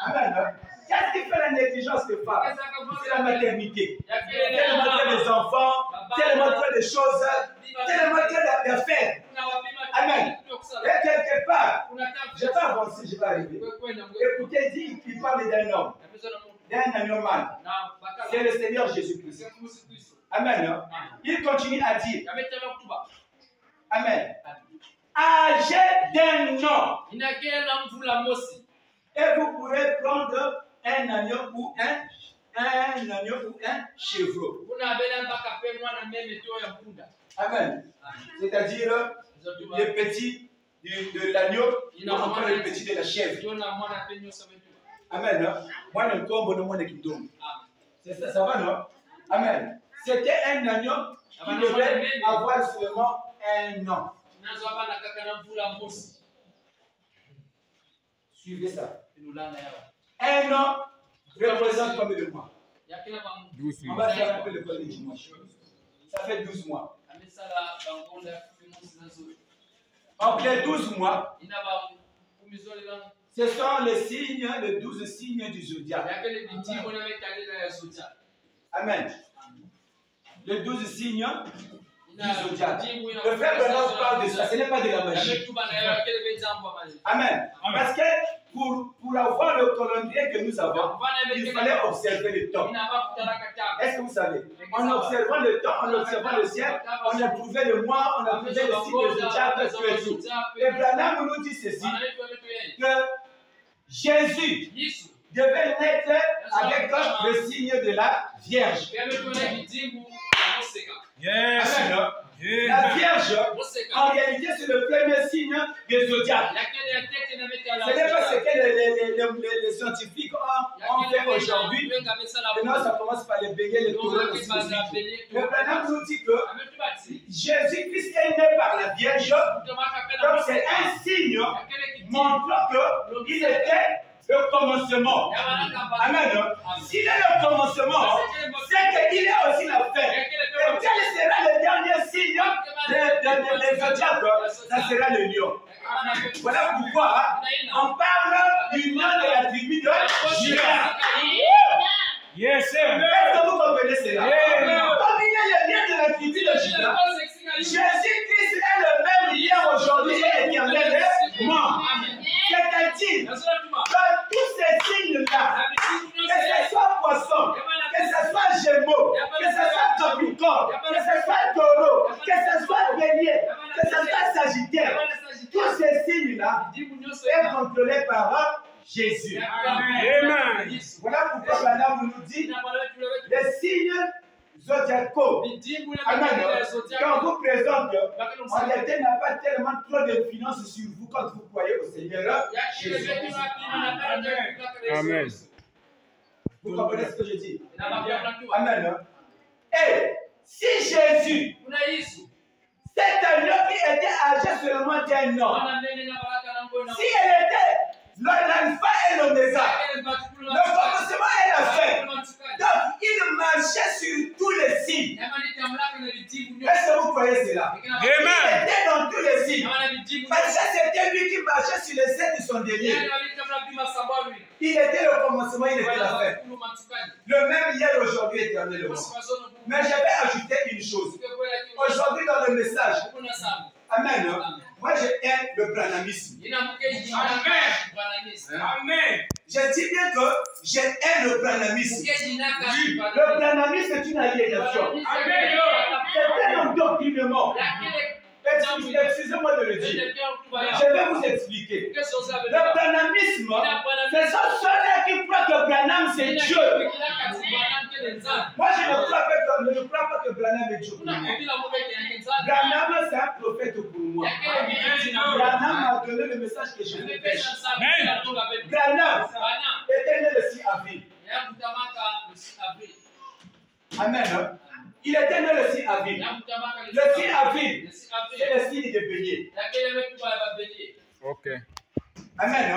Amen. Qu'est-ce qui fait la négligence des femmes? C'est la maternité. C'est le montrer des enfants, c'est le montrer des choses, c'est le montrer d'affaires. Amen. Et quelque part, Je vais avancer, je vais arriver. Écoutez, il parle d'un homme, d'un agneau mâle. C'est le Seigneur Jésus-Christ. Amen. Il continue à dire. Amen. Âgé d'un an. Et vous pourrez prendre un agneau ou un chevreau. Amen. C'est-à-dire les petits de l'agneau, encore les petits de la chèvre. Amen. Moi, je ne c'est ça, ça va, non? Amen. C'était un agneau qui devait avoir seulement un an. Suivez ça. Un an représente combien de mois? 12 On mois. va faire un peu le code de dimanche. Ça fait 12 mois. Entre les 12 mois, ce sont les signes, les 12 signes du zodiaque. Amen. Les 12 signes du zodiaque. Le frère Bernard parle de ça, ce n'est pas de la magie. Amen. Parce que pour avoir le calendrier que nous avons, il fallait observer le temps. Est-ce que vous savez? En observant le temps, en observant le ciel, on a trouvé le mois, on a trouvé le signe du zodiaque et tout. Et Branham nous dit ceci, que Jésus devait naître avec le signe de la Vierge. Yes. Amen. La Vierge, en réalité, c'est le premier signe du zodiaque. Ce n'est pas ce que les scientifiques ont fait aujourd'hui. Maintenant, ça commence par les béliers, les taureaux, les signes. Le Branham nous dit que Jésus-Christ est né par la Vierge. Donc, c'est un signe montrant qu'il était le commencement. Amen. S'il est le commencement, c'est qu'il est aussi la fin. Et quel sera le dernier signe des zodiaques? Ça sera le lion. Voilà pourquoi on parle du nom de la tribu de Juda. Yes, sir. Est-ce que vous comprenez cela? Comme il est le lien de la tribu de Juda, Jésus-Christ est le même lien aujourd'hui et éternellement. C'est-à-dire que tous ces signes-là, que ce soit poisson, que ce soit gémeaux, que ce soit capricorne, que ce soit taureau, que ce soit bélier, que ce soit sagittaire, tous ces signes-là sont contrôlés par Jésus. Amen. Voilà pourquoi Madame nous dit les signes zodiacaux. Amen. Quand on vous présente, en réalité, n'a pas tellement trop d'influence sur vous quand vous croyez au Seigneur Jésus. Amen. Vous comprenez ce que je dis? Amen. Et si Jésus, cet agneau qui était âgé seulement d'un an, si elle était l'alpha et l'oméga, le commencement et la fin, donc il marchait sur tous les signes. Est-ce que vous croyez cela? Amen. Il était dans tous les signes. Parce que c'était lui qui marchait sur les signes de son délire. Il était le commencement, il était la fin. Le même hier, aujourd'hui, éternellement. Mais je vais ajouter une chose. Aujourd'hui, dans le message, amen. Moi, j'aime le branhamisme. Amen. Je dis bien que j'aime le branhamisme. Le branhamisme est une aliénation. C'est un endoctrinement. Excusez-moi de le dire. Je vais vous expliquer. Le branhamisme, c'est ça ceux qui croient que Branham c'est Dieu. Moi, je ne crois pas que Branham est Dieu. Branham, c'est un prophète pour moi. Branham m'a donné le message que je veux prêcher. Branham était né le 6 avril. Amen. Il était né le 6 avril. Le 6 avril, c'est le signe de bélier. Ok. Amen.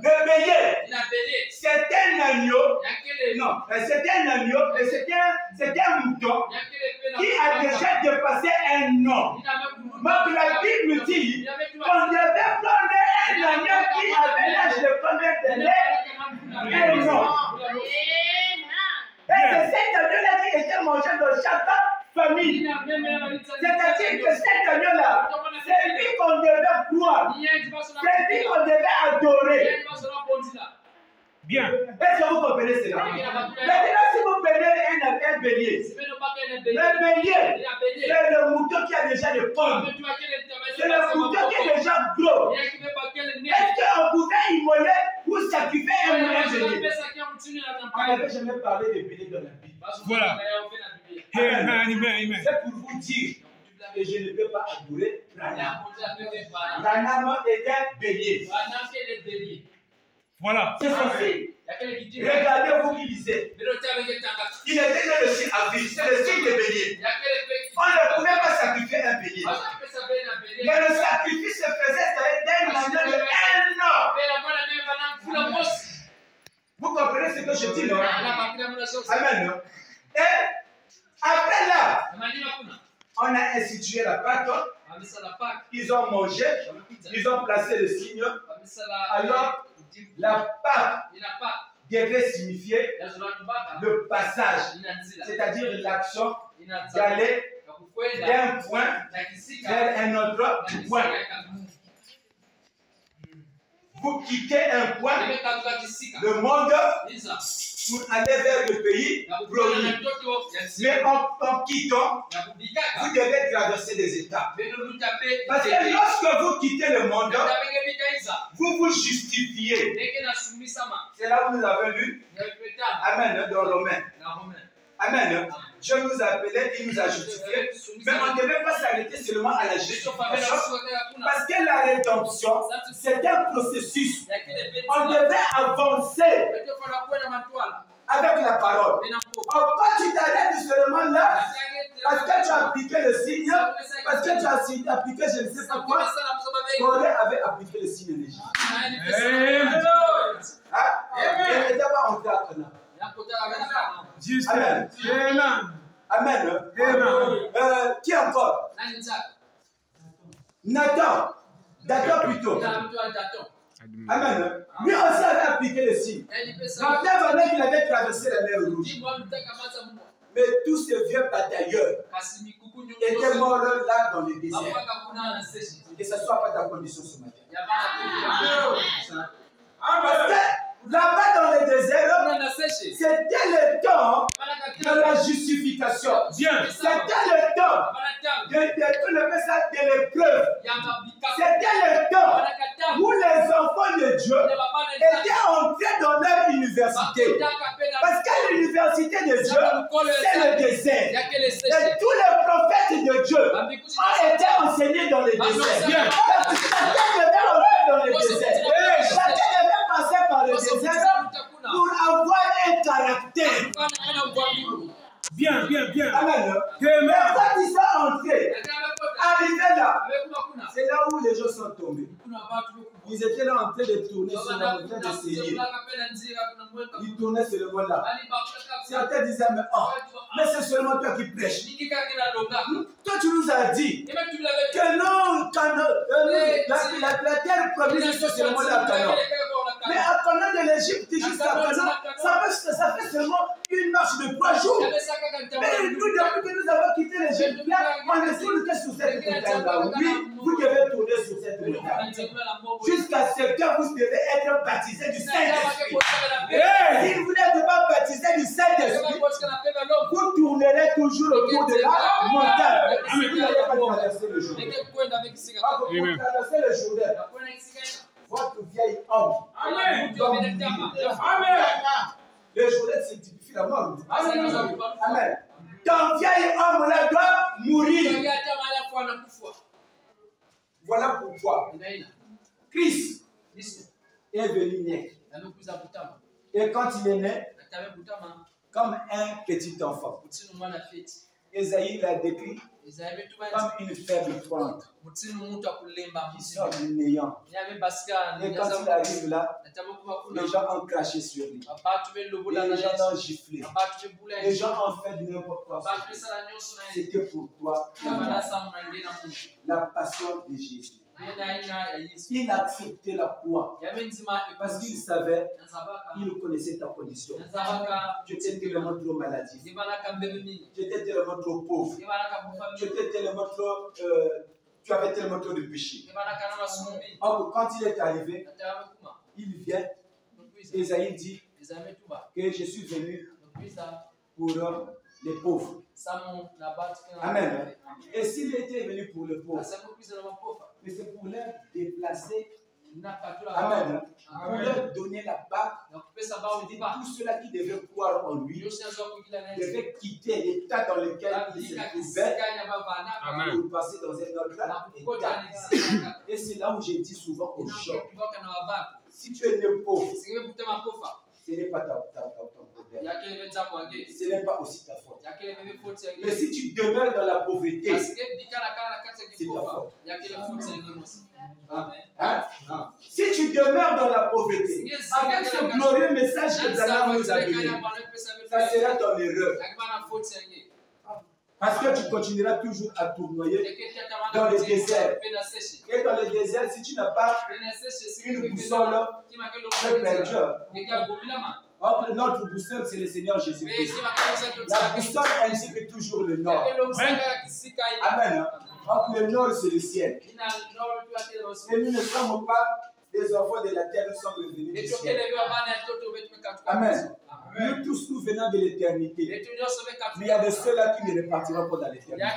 Le bélier, c'est un agneau. Non, c'est un agneau, c'est un mouton qui a déjà dépassé un an. Donc la Bible dit qu'on devait prendre un agneau qui avait l'âge de combien d'années? Un an. Et c'est cet agneau-là qui était mangé dans chaque famille. C'est-à-dire que cet agneau-là, c'est lui qu'on devait croire. C'est lui qu'on devait adorer. Bien. Est-ce que vous comprenez cela? Maintenant, si vous prenez un bélier, le bélier, c'est le mouton qui a déjà des pommes. C'est le mouton qui est déjà gros. Est-ce qu'on pouvait immoler ou sacrifier un bélier? On n'avait jamais parlé de bélier dans la Bible. Voilà. C'est pour vous dire que je ne peux pas adorer Branham. Branham est un bélier. Voilà. C'est ceci. Regardez vous qui lisez. Il était dans le signe à vivre. C'est le signe de bélier. On ne pouvait pas sacrifier un bélier. Mais le sacrifice se faisait d'un manière de 1 an. Vous comprenez ce que je dis, non? Amen. Et après là, on a institué la Pâque. Ils ont mangé. Ils ont placé le signe. Alors, la Pâque devait signifier le passage, c'est-à-dire l'action d'aller d'un point vers un autre point. Vous quittez un point, le monde, pour aller vers le pays promis. Mais en quittant, vous devez traverser des étapes. Parce que lorsque vous quittez le monde, vous vous justifiez. C'est là où nous avons lu. Amen, dans Romains. Amen. Dieu nous a appelés, il nous a justifiés. Mais on ne devait pas s'arrêter seulement à la justification. Parce que la rédemption, c'est un processus. On devait avancer avec la parole. Quand tu t'arrêtes seulement là, parce que tu as appliqué le signe, parce que tu as appliqué je ne sais pas quoi, Corée avait appliqué le signe d'Égypte. Il n'était pas entré à Canaan. Amen. Amen. Qui encore? Nathan. Nathan plutôt. Amen. Lui aussi avait appliqué le signe. Rappelez-vous qu'il avait traversé la mer Rouge. Mais tous ces vieux batailleurs étaient morts là dans le désert. Que ce ne soit pas ta condition ce matin. Parce que là-bas dans le désert, c'était le temps de la justification. C'était le temps de l'épreuve. C'était le temps où les enfants de Dieu étaient entrés dans leur université. Parce que l'université de Dieu, c'est le désert. Et tous les prophètes de Dieu ont été enseignés dans le désert. Chacun devait entrer dans le désert. Chacun devait passer par le désert pour avoir un caractère. Bien. Amen. Mais quand ils sont entrés, arrivés là, c'est là où les gens sont tombés. Ils étaient là en train de tourner sur la montagne d'essayer. Ils tournaient sur le vol là. Certains disaient, mais c'est seulement toi qui prêches. Toi, tu nous as dit que non, la terre promise, c'est seulement là à Canaan. Mais à Canaan de l'Égypte jusqu'à Canaan, ça fait seulement une marche de 3 jours. Mais nous, depuis que nous avons quitté l'Égypte, on est tourné sur cette montagne-là. Oui, vous devez tourner sur cette montagne. Jusqu'à ce que vous devez être baptisé du Saint-Esprit. Si vous n'êtes pas baptisé du Saint-Esprit, vous tournerez toujours autour de la montagne. Vous n'allez pas traverser le Jourdain. Vous traversez le Jourdain. Votre vieil homme. Amen. Le Jourdain, c'est typifié la mort. Amen. Ton vieil homme là doit mourir. Voilà pourquoi Christ est venu naître. Et quand il est né, comme un petit enfant, Esaïe l'a décrit comme une faible plante qui sort du néant. Et quand il arrive là, les gens ont craché sur lui. Les gens l'ont giflé. Les gens ont fait n'importe quoi. C'était pour toi la passion de Jésus. Il acceptait la croix parce qu'il savait, il connaissait ta condition. Tu étais tellement trop maladif. Tu étais tellement trop pauvre. Tu étais tellement trop... tu avais tellement trop de péché. Or, quand il est arrivé, il vient, Esaïe dit que je suis venu pour les pauvres. Amen. Et s'il était venu pour les pauvres, mais c'est pour leur déplacer. Amen. Pour leur donner la bague. C'est-à-dire tous ceux-là qui devaient croire en lui devaient quitter l'état dans lequel ils se trouvaient pour passer dans un autre état. Et c'est là où je dis souvent aux gens, si tu es né pauvre, ce n'est pas ton problème. Ce n'est pas aussi ta faute. Mais si tu demeures dans la pauvreté, c'est ta faute. Hein? Si tu demeures dans la pauvreté, avec ce glorieux message que Branham nous a donné, ça sera ton erreur. Parce que tu continueras toujours à tournoyer dans le désert. Et dans le désert, si tu n'as pas une boussole, tu es perdu. Or, notre boussole, c'est le Seigneur Jésus-Christ. La boussole indique toujours le nord. Amen. Or, le nord, c'est le ciel. Et nous ne sommes pas des enfants de la terre, nous sommes revenus du ciel. Amen. Nous tous, nous venons de l'éternité. Mais il y a de ceux-là qui ne repartiront pas dans l'éternité.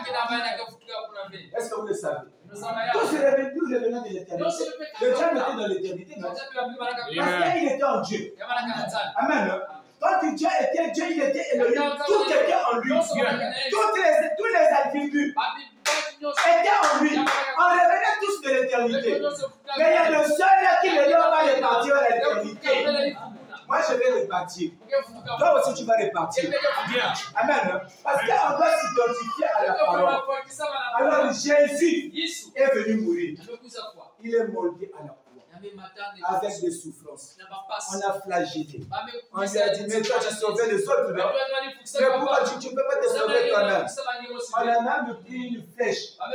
Est-ce que vous le savez? Tous revenons de l'éternité. Le diable était dans l'éternité, non? Parce qu'il était en Dieu. Amen. Quand Dieu était Dieu, il était Elohim. Tout était en lui. Tous les attributs étaient en lui. On revenait tous de l'éternité. Mais il y a de ceux-là qui ne doivent pas repartir à l'éternité. Moi, je vais repartir. Toi aussi, tu vas repartir. Amen. Parce qu'on doit s'identifier à la parole. Alors, Jésus est venu mourir. Il est monté à la croix. Avec des souffrances. On a flagellé. On lui a dit, mais toi, tu sauvais les autres. Mais pourquoi tu ne peux pas te sauver toi-même? On a même pris une flèche. On a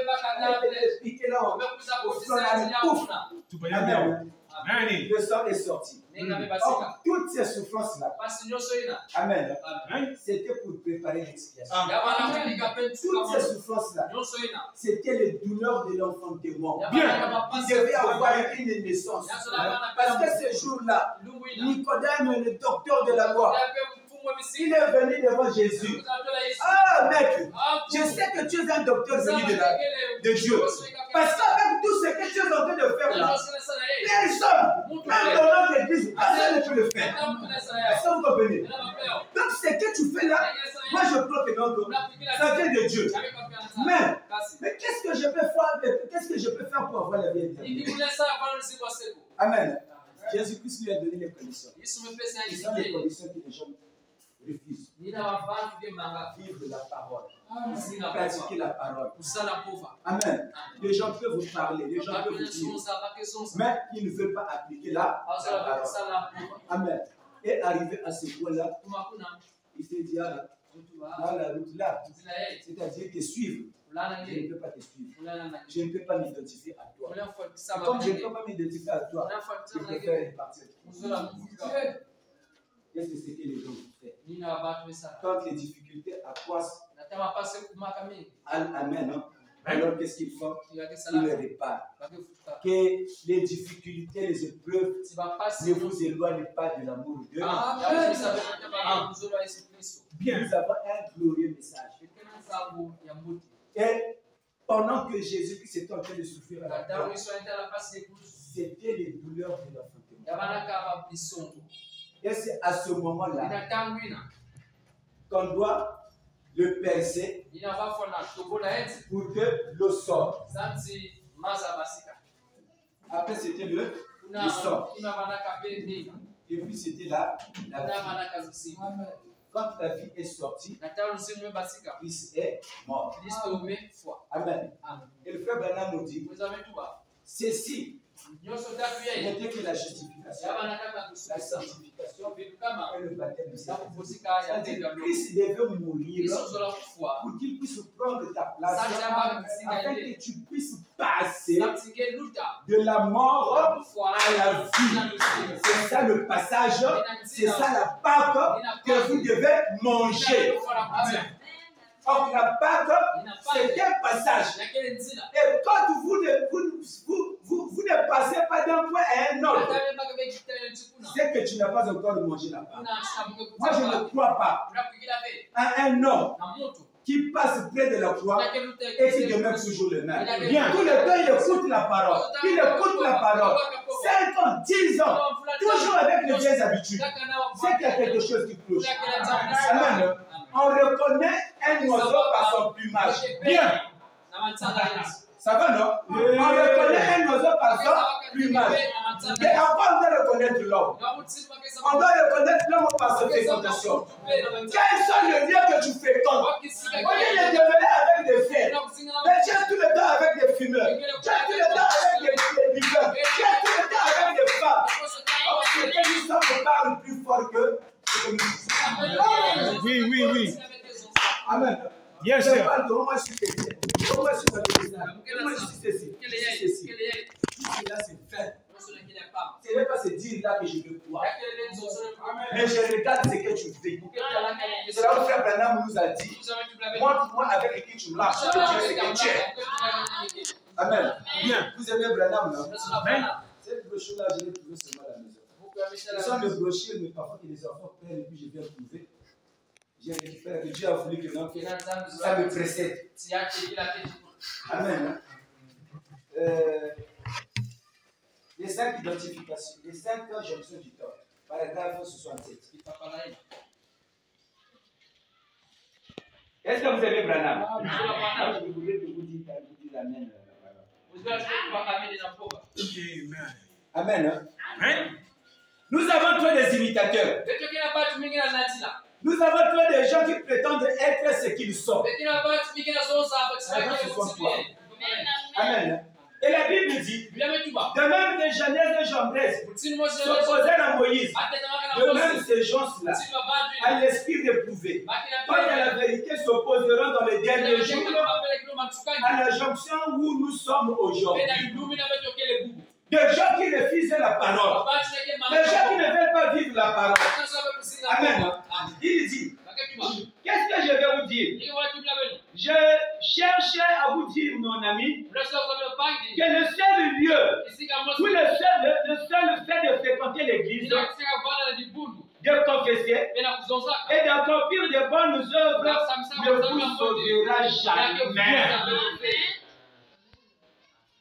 piqué là au front. Amen. Le sang est sorti. Or, toutes ces souffrances-là, amen, c'était pour préparer l'expiation. Toutes ces souffrances-là, c'était les douleurs de l'enfant démon. Il devait avoir une naissance. Parce que ce jour-là, Nicodème, le docteur de la loi, il est venu devant Jésus. Ah, mec, je sais que tu es un docteur venu de Dieu. Parce qu'avec tout ce que tu es en train de faire là, personne, même dans notre église, personne ne peut le faire. Est-ce que vous comprenez? Donc, ce que tu fais là, moi je crois que non, ça vient de Dieu. Mais qu'est-ce que je peux faire? Qu'est-ce que je peux faire pour avoir la vie éternelle? Amen. Jésus-Christ lui a donné les conditions. Ce sont les conditions que les gens refusent. Vivre la parole. Pratiquer la parole. Amen. Les gens peuvent vous parler, les gens peuvent vous dire, mais ils ne veulent pas appliquer la parole. Amen. Et arrivé à ce point-là, il s'est dit, dans la route là, c'est-à-dire que suivre. Je ne peux pas te suivre. Je ne peux pas m'identifier à toi. Comme je ne peux pas m'identifier à toi, je préfère repartir. Qu'est-ce que c'est que les gens font? Quand les difficultés accroissent, amen. Alors qu'est-ce qu'ils font? Ils les réparent. Que les difficultés, les épreuves ne vous éloignent pas de l'amour de Dieu. Nous avons un glorieux message. Et pendant que Jésus-Christ était en train de souffrir à la croix, c'était les douleurs de l'enfantement. Et c'est à ce moment-là qu'on doit le percer pour que l'eau sorte. Après, c'était le sang. Et puis, c'était la vie. Quand la vie est sortie, Christ est mort. Amen. Et le frère Branham nous dit, ceci n'était que la justification, la sanctification et le baptême du Saint-Esprit. Christ devait mourir pour qu'il puisse prendre prendre ta place afin que tu puisses passer de la mort à la vie. C'est ça le passage, c'est ça la Pâque que vous devez manger. Donc la Pâque, c'est un passage. Et quand vous ne passez pas d'un point à un autre, c'est que tu n'as pas encore mangé la Pâque. Moi, je ne crois pas à un homme qui passe près de la croix et qui demeure toujours le même. Bien. Tout le temps, il écoute la parole. Il écoute la parole. 5 ans, 10 ans, toujours avec les vieilles habitudes. C'est qu'il y a quelque chose qui cloche. Amen. On reconnaît un oiseau par son plumage. Bien. Ça va, non? On reconnaît un oiseau par son plumage. Mais après, on doit reconnaître l'homme. On doit reconnaître l'homme par sa fécondation. Quels sont les lieux que tu fécondes? Au lieu de demeurer avec des frères, mais tu es tout le temps avec des fumeurs. Tu es tout le temps avec des buveurs. Tu es tout le temps avec des femmes. Ce que nous sommes parle plus fort que ce que nous. Oui. Amen. Yes, sir. Moi, je suis chrétien. Moi, je suis ceci. Là, c'est fait. Ce n'est pas ce dire-là que je veux croire. Mais je regarde ce que tu fais. C'est là où frère Branham nous a dit, montre-moi avec qui tu marches, que tu es ce que tu es. Amen. Bien. Vous aimez Branham, non? Amen. Cette brochure-là, je l'ai trouvée seulement à la maison. Ce sont des brochures, mais parfois que les enfants prennent et puis je viens trouver. J'ai récupéré que Dieu a voulu que non, ça me précède. Amen. Les 5 identifications, les 5 jonctions du temps. Paragraphe 67. Est-ce que vous aimez Branham? Je voulais que vous dites Amen. Amen. Amen. Nous avons trop des imitateurs. Nous avons trop de gens qui prétendent être ce qu'ils sont. Amen. Et la Bible dit, de même que Janès et Jambres s'opposèrent à Moïse, de même ces gens-là, à l'esprit d'éprouver, quand à la vérité s'opposeront dans les derniers jours, à la jonction où nous sommes aujourd'hui. Des gens qui refusent la parole. Des gens qui ne veulent pas vivre la parole. Amen. Il dit, qu'est-ce que je vais vous dire? Je cherchais à vous dire, mon ami, que le seul lieu où le seul fait de fréquenter l'église, de confesser et d'accomplir de bonnes œuvres ne vous sauvera jamais.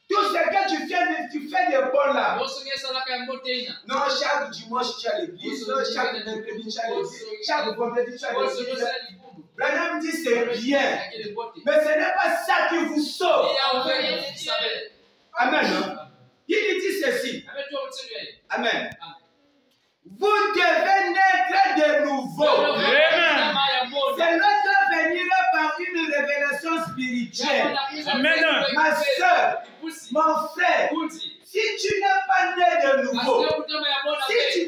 Tout ce que tu fais de bon là. Non, chaque dimanche tu as l'église, chaque mercredi tu as l'église, chaque vendredi tu as l'église. Branham dit c'est bien, mais ce n'est pas ça qui vous sauve. Amen. Il dit ceci. Amen. Vous devez naître de nouveau. C'est notre venir par une révélation spirituelle. Amen. Ma soeur, mon frère, si tu n'es pas né de nouveau, si tu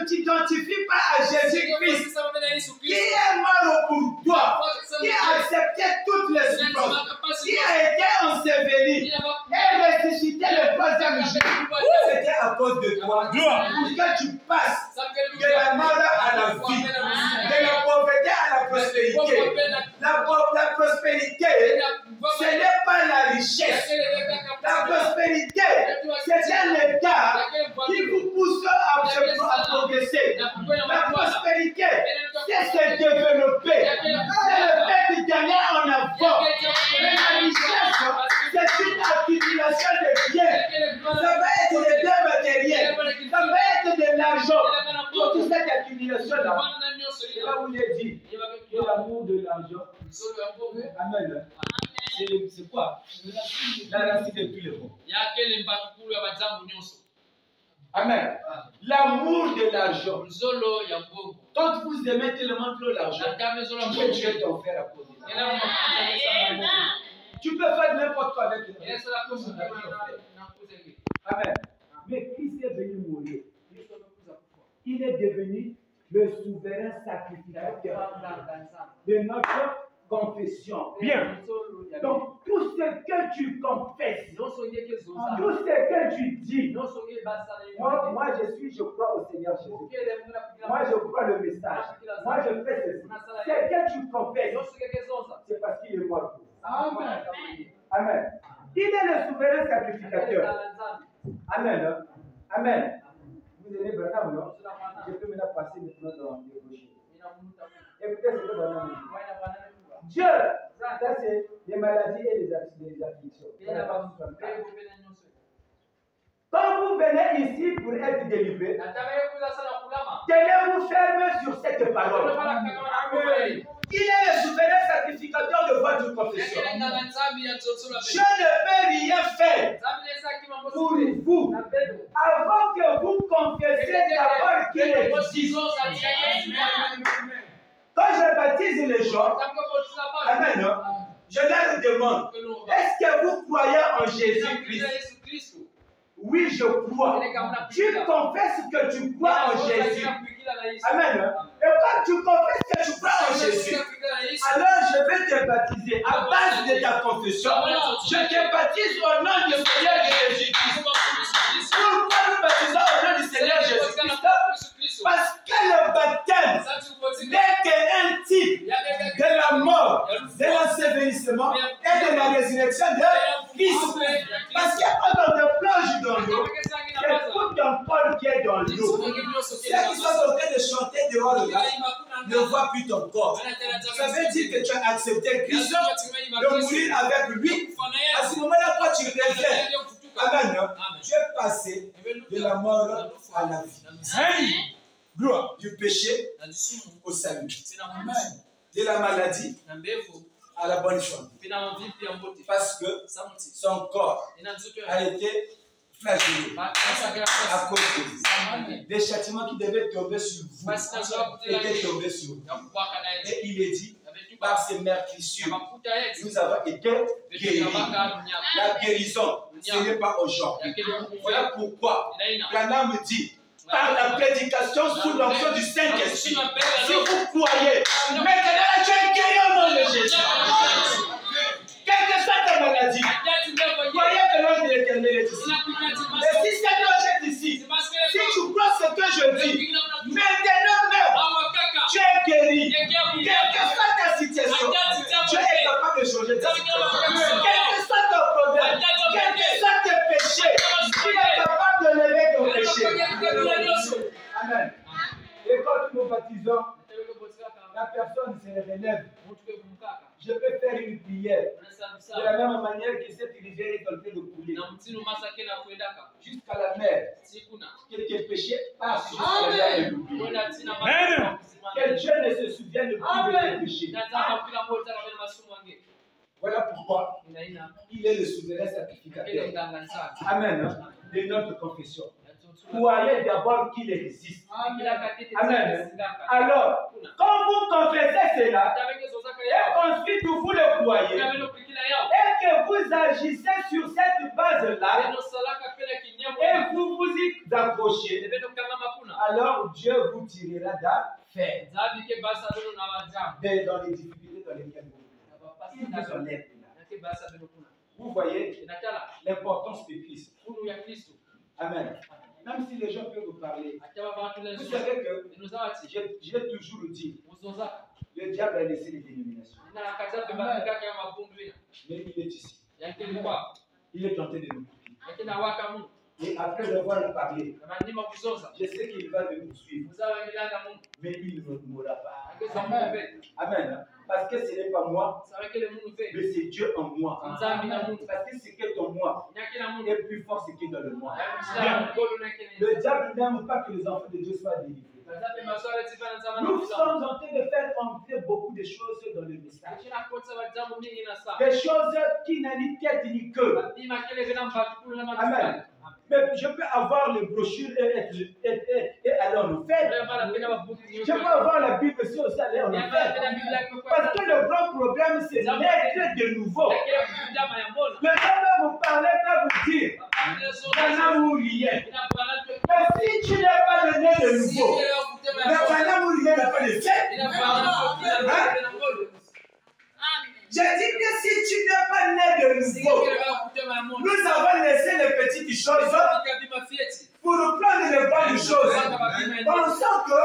t'identifies pas à Jésus-Christ, qui est mort pour toi, qui a accepté toutes les souffrances, qui a été enseveli et ressuscité le troisième jour, c'était à cause de toi. Pour que tu passes de la mort à la vie, de la pauvreté à la prospérité. La prospérité, ce n'est pas la richesse. La prospérité, c'est un état qui vous pousse à progresser. La prospérité, c'est se développer. C'est le fait de gagner en avant. Mais la richesse, c'est une accumulation de biens. Ça va être des biens matériels. Ça va être de l'argent. Toute cette accumulation-là, c'est là où il est dit que l'amour de l'argent. Amen. C'est quoi? La racine de tous les mots. Amen. L'amour de l'argent. Quand vous aimez tellement trop l'argent, tu peux tuer ton frère à côté. Tu peux faire n'importe quoi avec l'argent. Amen. Mais Christ est venu mourir. Il est devenu le souverain sacrificateur de notre confession. confession. Bien. Donc, tout ce que tu confesses, tout ce que tu dis, moi je crois au Seigneur Jésus. Moi, je crois le message. Moi, je fais ceci. Ce que tu confesses, c'est parce qu'il est mort pour vous. Amen. Amen. Il est le souverain sacrificateur. Amen. Amen. Vous aimez Branham, non? Je peux maintenant passer maintenant dans les rochers. Écoutez ce que Branham dit. Dieu, ça c'est les maladies et les afflictions. Quand vous venez ici pour être délivré, tenez-vous ferme sur cette parole. Amen. Il est le souverain sacrificateur de votre confession. Je ne peux rien faire pour vous avant que vous confessiez d'abord qu'il existe. Quand je baptise les gens, amen, je leur demande, est-ce que vous croyez en Jésus-Christ? Oui, je crois. Tu confesses que tu crois en Jésus. Amen. Et quand tu confesses que tu crois en Jésus, alors je vais te baptiser à base de ta confession. Je te baptise au nom du Seigneur Jésus-Christ. Pourquoi nous baptisons au nom du Seigneur Jésus-Christ? Parce que le baptême n'est qu'un type de la mort, de l'ensevelissement et de la résurrection de Christ. Parce que quand on te plonge dans l'eau, c'est tout ton corps qui est dans l'eau. Ceux qui sont en train de chanter dehors là ne voient plus ton corps. Ça veut dire que tu as accepté Christ de mourir avec lui. À ce moment-là, quand tu reviens, amen, tu es passé de la mort à la vie. Gloire du péché au salut. Amen. De la maladie à la bonne santé. Parce que son corps a été flagellé à cause de vous. Des châtiments qui devaient tomber sur vous étaient tombés sur vous. Et il est dit, par ces meurtrissures, nous avons été guéris. La guérison, ce n'est pas aujourd'hui. Voilà pourquoi Branham dit, par la prédication sous l'onction du Saint-Esprit, si vous croyez, maintenant tu es guéri au nom de Jésus. Quelle que soit ta maladie, croyez que l'ange de l'Éternel est ici. Et si cet ange est ici, si tu crois ce que je dis, maintenant même, tu es guéri. Quelle que soit ta situation, tu es capable de changer ta situation. Quel que soit ton problème, quel que soit tes péchés, tu es capable de lever ton péché. Amen. Et quand nous baptisons, la personne se relève. Je peux faire une prière de la même manière que cette rivière est en train de couler jusqu'à la mer. Quelques péchés passent jusqu'à la mer et l'oublient. Que Dieu ne se souvienne plus de tes péchés. Voilà pourquoi il est le souverain sacrificateur. Amen. De notre confession. Croyez d'abord qu'il existe. Amen. Alors, quand vous confessez cela, et qu'ensuite vous le croyez, et que vous agissez sur cette base-là, et vous vous y accrochez, alors Dieu vous tirera d'affaire dans les difficultés dans lesquelles vous vous enlève. Vous voyez l'importance de Christ. Amen. Même si les gens peuvent vous parler, vous savez que j'ai toujours dit, le diable a laissé les dénominations. Mais il est ici. Il est tenté de nous couper. Et après devoir parler, je sais qu'il va nous suivre. Mais il ne mourra pas. Amen. Parce que ce n'est pas moi, mais c'est Dieu en moi. Parce que ce qui est en moi est plus fort que ce qui est dans le moi. Le diable n'aime pas que les enfants de Dieu soient délivrés. Nous sommes en train de faire entrer beaucoup de choses dans le message. Des choses qui n'ont ni tête ni queue. Amen. Mais je peux avoir les brochures et aller en enfer. Je peux avoir la Bible aussi aller en enfer. Parce que le grand problème, c'est naître de nouveau. Le Seigneur va vous parler, va vous dire, Branham ou rien. Mais si tu n'es pas né de nouveau, mais Branham ou rien n'a pas de fait. J'ai dit que si tu n'es pas né de nouveau, nous avons laissé les petites choses pour prendre les bonnes choses. Pensant que,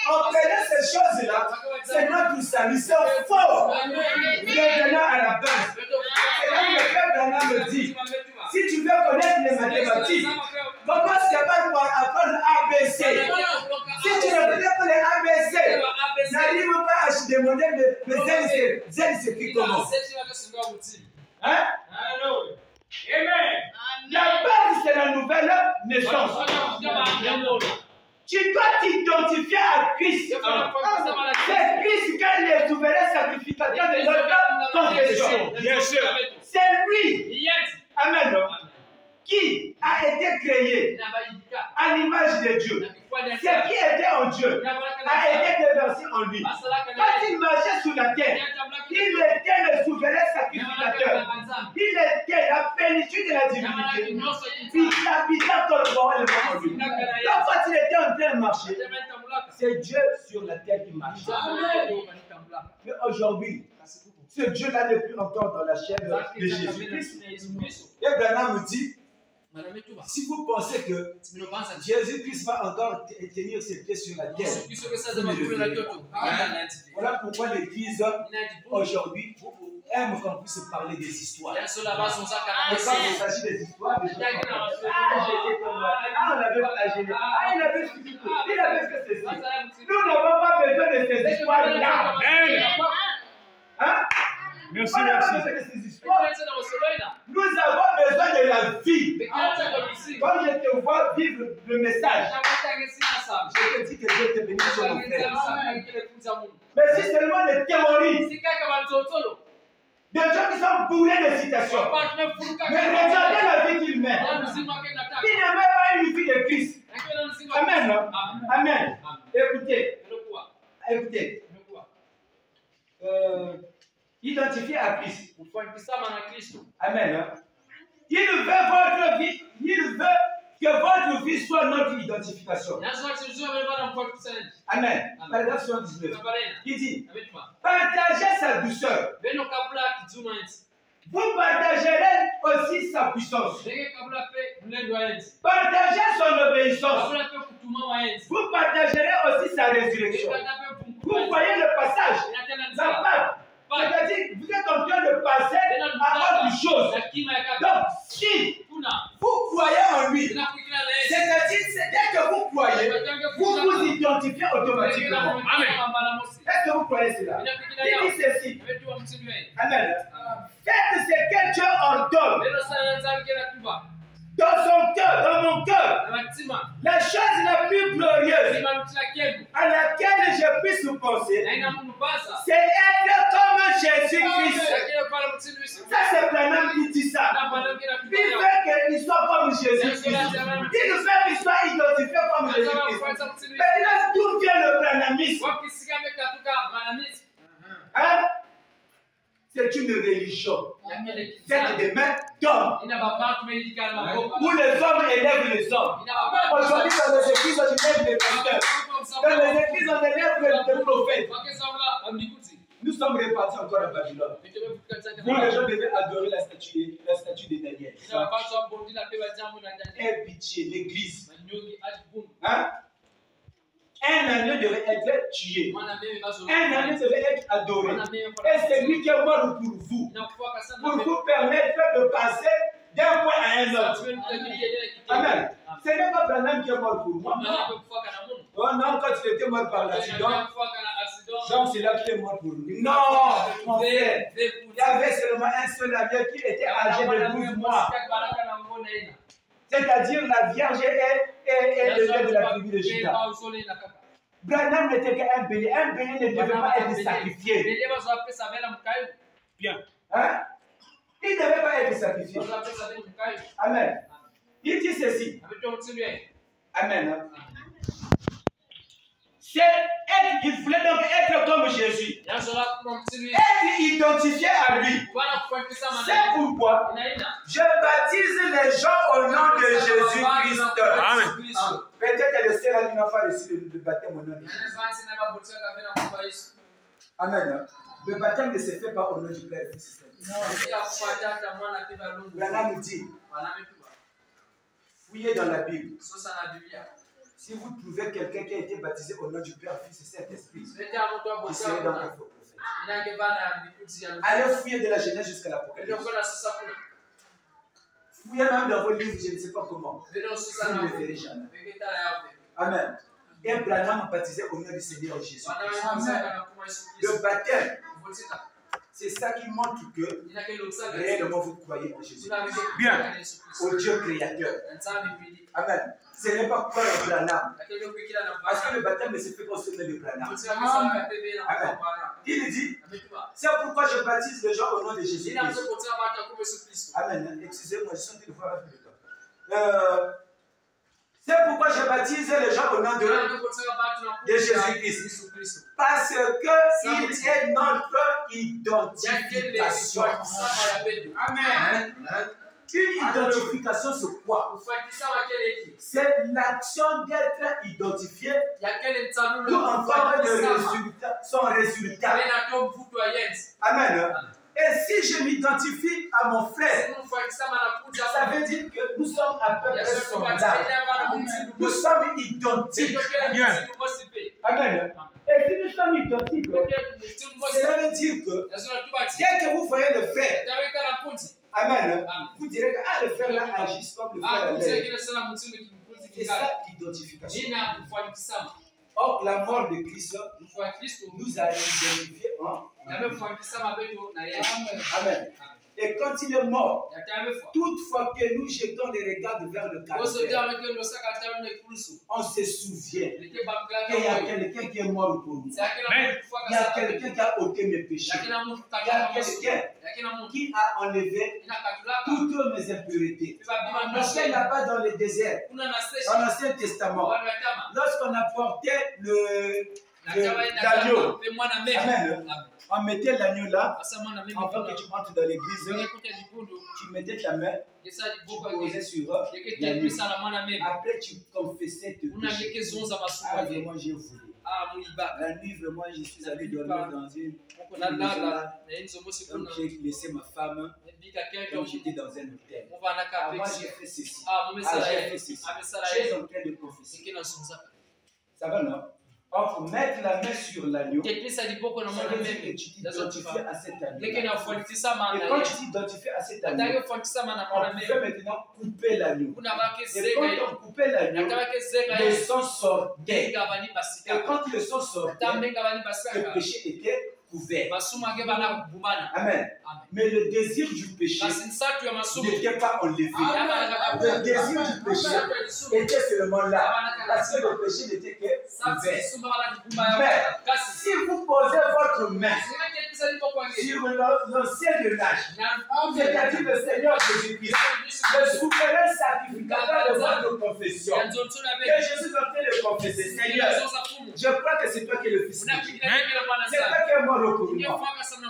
en prenant ces choses-là, c'est notre salut. C'est faux. Revenons à la base. Et là, le Père Branham me dit, si tu veux connaître les mathématiques, commence d'abord par apprendre ABC. Si tu ne connais pas les ABC, n'arrive pas à te demander le Z, c'est qui commence. Hein? Amen. La base, c'est la nouvelle naissance. Tu dois t'identifier à Christ. C'est Christ qui est le souverain sacrificateur de notre confession. Bien sûr. C'est lui. Amen. Qui a été créé à l'image de Dieu. Ce qui était en Dieu a été déversé en lui. Quand il marchait sur la terre, il était le souverain sacrificateur. Il était la plénitude de la divinité. Il habitait corporellement en lui. Donc quand il était en train de marcher, c'est Dieu sur la terre qui marche. Mais aujourd'hui, ce Dieu-là n'est plus encore dans la chair de Jésus-Christ. Et Branham me dit, si vous pensez que Jésus-Christ va encore tenir ses pieds sur la terre, voilà pourquoi l'Église aujourd'hui aime qu'on puisse parler des histoires. Et quand il s'agit des histoires, on avait flagellé, il avait fait ceci. Nous n'avons pas besoin de ces histoires-là. Hein? Merci, merci. Nous avons besoin de la vie. Quand je te vois vivre le message, je te dis que Dieu te bénisse sur mon frère. Mais si seulement des théories, des gens qui sont bourrés de citations, mais regardez la vie qu'il mène. Il n'a même pas une vie de Christ. Amen. Amen. Écoutez. Identifié à Christ. Amen. Il veut votre vie. Il veut que votre vie soit notre identification. Amen. Paragraphe 79. Il dit, partagez sa douceur. Vous partagerez aussi sa puissance. Partagez son obéissance. Vous partagerez aussi sa résurrection. Vous voyez le passage. La part. C'est-à-dire, vous êtes en train de passer à autre chose. Donc, si vous croyez en lui, c'est-à-dire, dès que vous croyez, vous vous identifiez automatiquement. Amen. Est-ce que vous croyez cela? Il dit ceci. Amen. Faites ce que Dieu ordonne. Dans son cœur, dans mon cœur, la chose la plus glorieuse à laquelle je puisse penser, c'est être comme Jésus-Christ. Ça, c'est Branham qui dit ça. Il veut qu'il soit comme Jésus-Christ. Il veut qu'il soit identifié comme Jésus-Christ. Maintenant, d'où vient le branhamisme? Hein? C'est une religion. C'est des mains d'hommes. Où les hommes élèvent les hommes. Aujourd'hui, dans les églises, on élève les pasteurs. Dans les églises, on élève les prophètes. Nous sommes répartis encore à Babylone. Où les gens devaient adorer la statue de Daniel. Aie pitié, l'église. Hein? Un agneau devait être tué. Un agneau devait être adoré. Et c'est lui qui est mort pour vous. Pour vous permettre de passer d'un point à un autre. Amen. Ce n'est pas Branham qui est mort pour moi. Oh non, quand il était mort par l'accident, donc c'est là qu'il est mort pour lui. Non, mon frère. Il y avait seulement un seul agneau qui était âgé de 12 mois. C'est-à-dire la Vierge est le lait de la tribu de Juda. Branham n'était qu'un bélier. Un bélier ne devait pas être sacrifié. Bien. Hein? Il ne devait pas être sacrifié. Amen. Il dit ceci. Amen. Il voulait donc être comme Jésus. Être identifié à lui. C'est pourquoi je baptise les gens au nom de Jésus-Christ. Amen. Peut-être le ciel n'a pas reçu le baptême au nom de Jésus. Amen. Le baptême ne se fait pas au nom du Père et du Fils. Branham nous dit, fouillez dans la Bible. Si vous trouvez quelqu'un qui a été baptisé au nom du Père, Fils et Saint-Esprit, il serait donc un faux prophète. Allez fouiller de la Genèse jusqu'à l'Apocalypse. Fouillez même dans vos livres, je ne sais pas comment. Vous ne le verrez jamais. Amen. Et Branham a baptisé au nom du Seigneur Jésus. Le baptême, c'est ça qui montre que réellement vous croyez en Jésus. Bien. Au Dieu créateur. Amen. Ce n'est pas quoi le Branham. Parce que le baptême ne se fait pas au nom de Branham. Amen. Il dit, c'est pourquoi je baptise les gens au nom de Jésus. Amen. Excusez-moi, je suis en train de voir un peu de temps. C'est pourquoi je baptise les gens au nom de Jésus-Christ. Parce qu'il est notre identification. Amen. Une identification, c'est quoi? C'est l'action d'être identifié pour encore son résultat. Amen. Et si je m'identifie à mon frère, ça veut dire que nous sommes à peu près semblables. Nous sommes identiques. Amen. Et si nous sommes identiques, cela veut dire que dès que vous voyez le frère, amen, vous direz que ah, le frère là agit comme le frère là. C'est ça l'identification. Or, la mort de Christ nous a identifiés en Amen. Et quand il est mort, toutefois que nous jetons les regards vers le calvaire, on se souvient qu'il y a quelqu'un qui est mort pour nous. Il y a quelqu'un qui a ôté mes péchés. Il y a quelqu'un qui a enlevé toutes mes impurités. Parce qu'il là-bas dans le désert, dans l'Ancien Testament, lorsqu'on apportait l'agneau, amen, on mettait l'agneau là, avant que tu entres dans l'église, tu mettais ta main, tu posais sur l'agneau. Après, tu confessais tes péchés. Ah, vraiment, j'ai voulu. La nuit, vraiment, je suis allé dormir dans une donc j'ai laissé ma femme, donc j'étais dans un hôtel. Moi, j'ai fait ceci. J'ai fait ceci. Je suis en train de confesser. Ça va, non? Or, pour mettre la main sur l'agneau, ça veut dire que tu t'identifies à cet agneau. Et quand tu t'identifies à cet agneau, on peut maintenant couper l'agneau. Et quand on coupait l'agneau, le sang sortait. Et quand le sang sortait, le péché était couvert. Amen. Mais le désir du péché n'était pas enlevé. Le désir du péché était seulement là. Parce que le péché n'était que couvert. Mais si vous posez votre main sur l'ancien de l'âge, c'est-à-dire le Seigneur Jésus-Christ, le souverain sacrificateur de votre confession, que je suis en train de confesser, Seigneur, je crois que c'est toi qui es le Fils de Dieu. C'est toi qui es mort pour moi.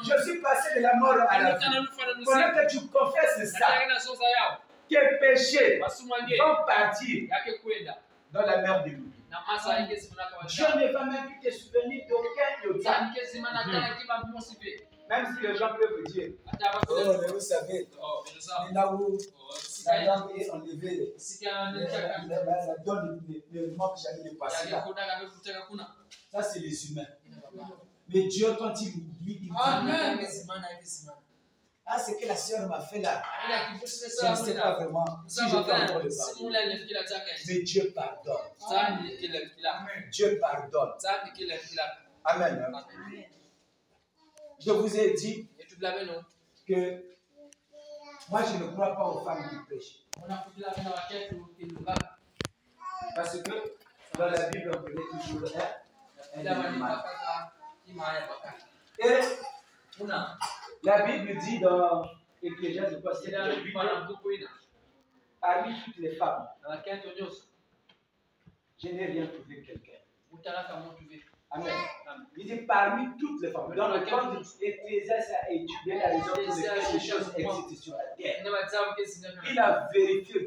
Je suis passé de la mort à la vie. Pendant que tu confesses ça, tes péchés vont partir dans la mer de l'oubli. Dieu ne va même plus te souvenir d'aucun iota. Même si les gens peuvent dire, oh, mais vous savez, là où la langue est enlevée, la donne ne manque jamais de passer là. Ça, c'est les humains. Mais Dieu, quand il lui dit, ah, c'est que la sœur m'a fait là. Je ne sais pas vraiment si je peux encore le pardonner. Mais Dieu pardonne. Dieu pardonne. Amen. Je vous ai dit que moi, je ne crois pas aux femmes qui prêchent. Parce que dans la Bible, on connaît toujours un animal. Et la Bible dit dans Ecclésiaste, je crois, c'est parmi toutes les femmes, je n'ai rien trouvé quelqu'un. Amen. Il dit parmi toutes les femmes. Dans le cas d'Ecclésiaste a étudié la raison pour laquelle les choses existent sur la terre. Il a vérifié.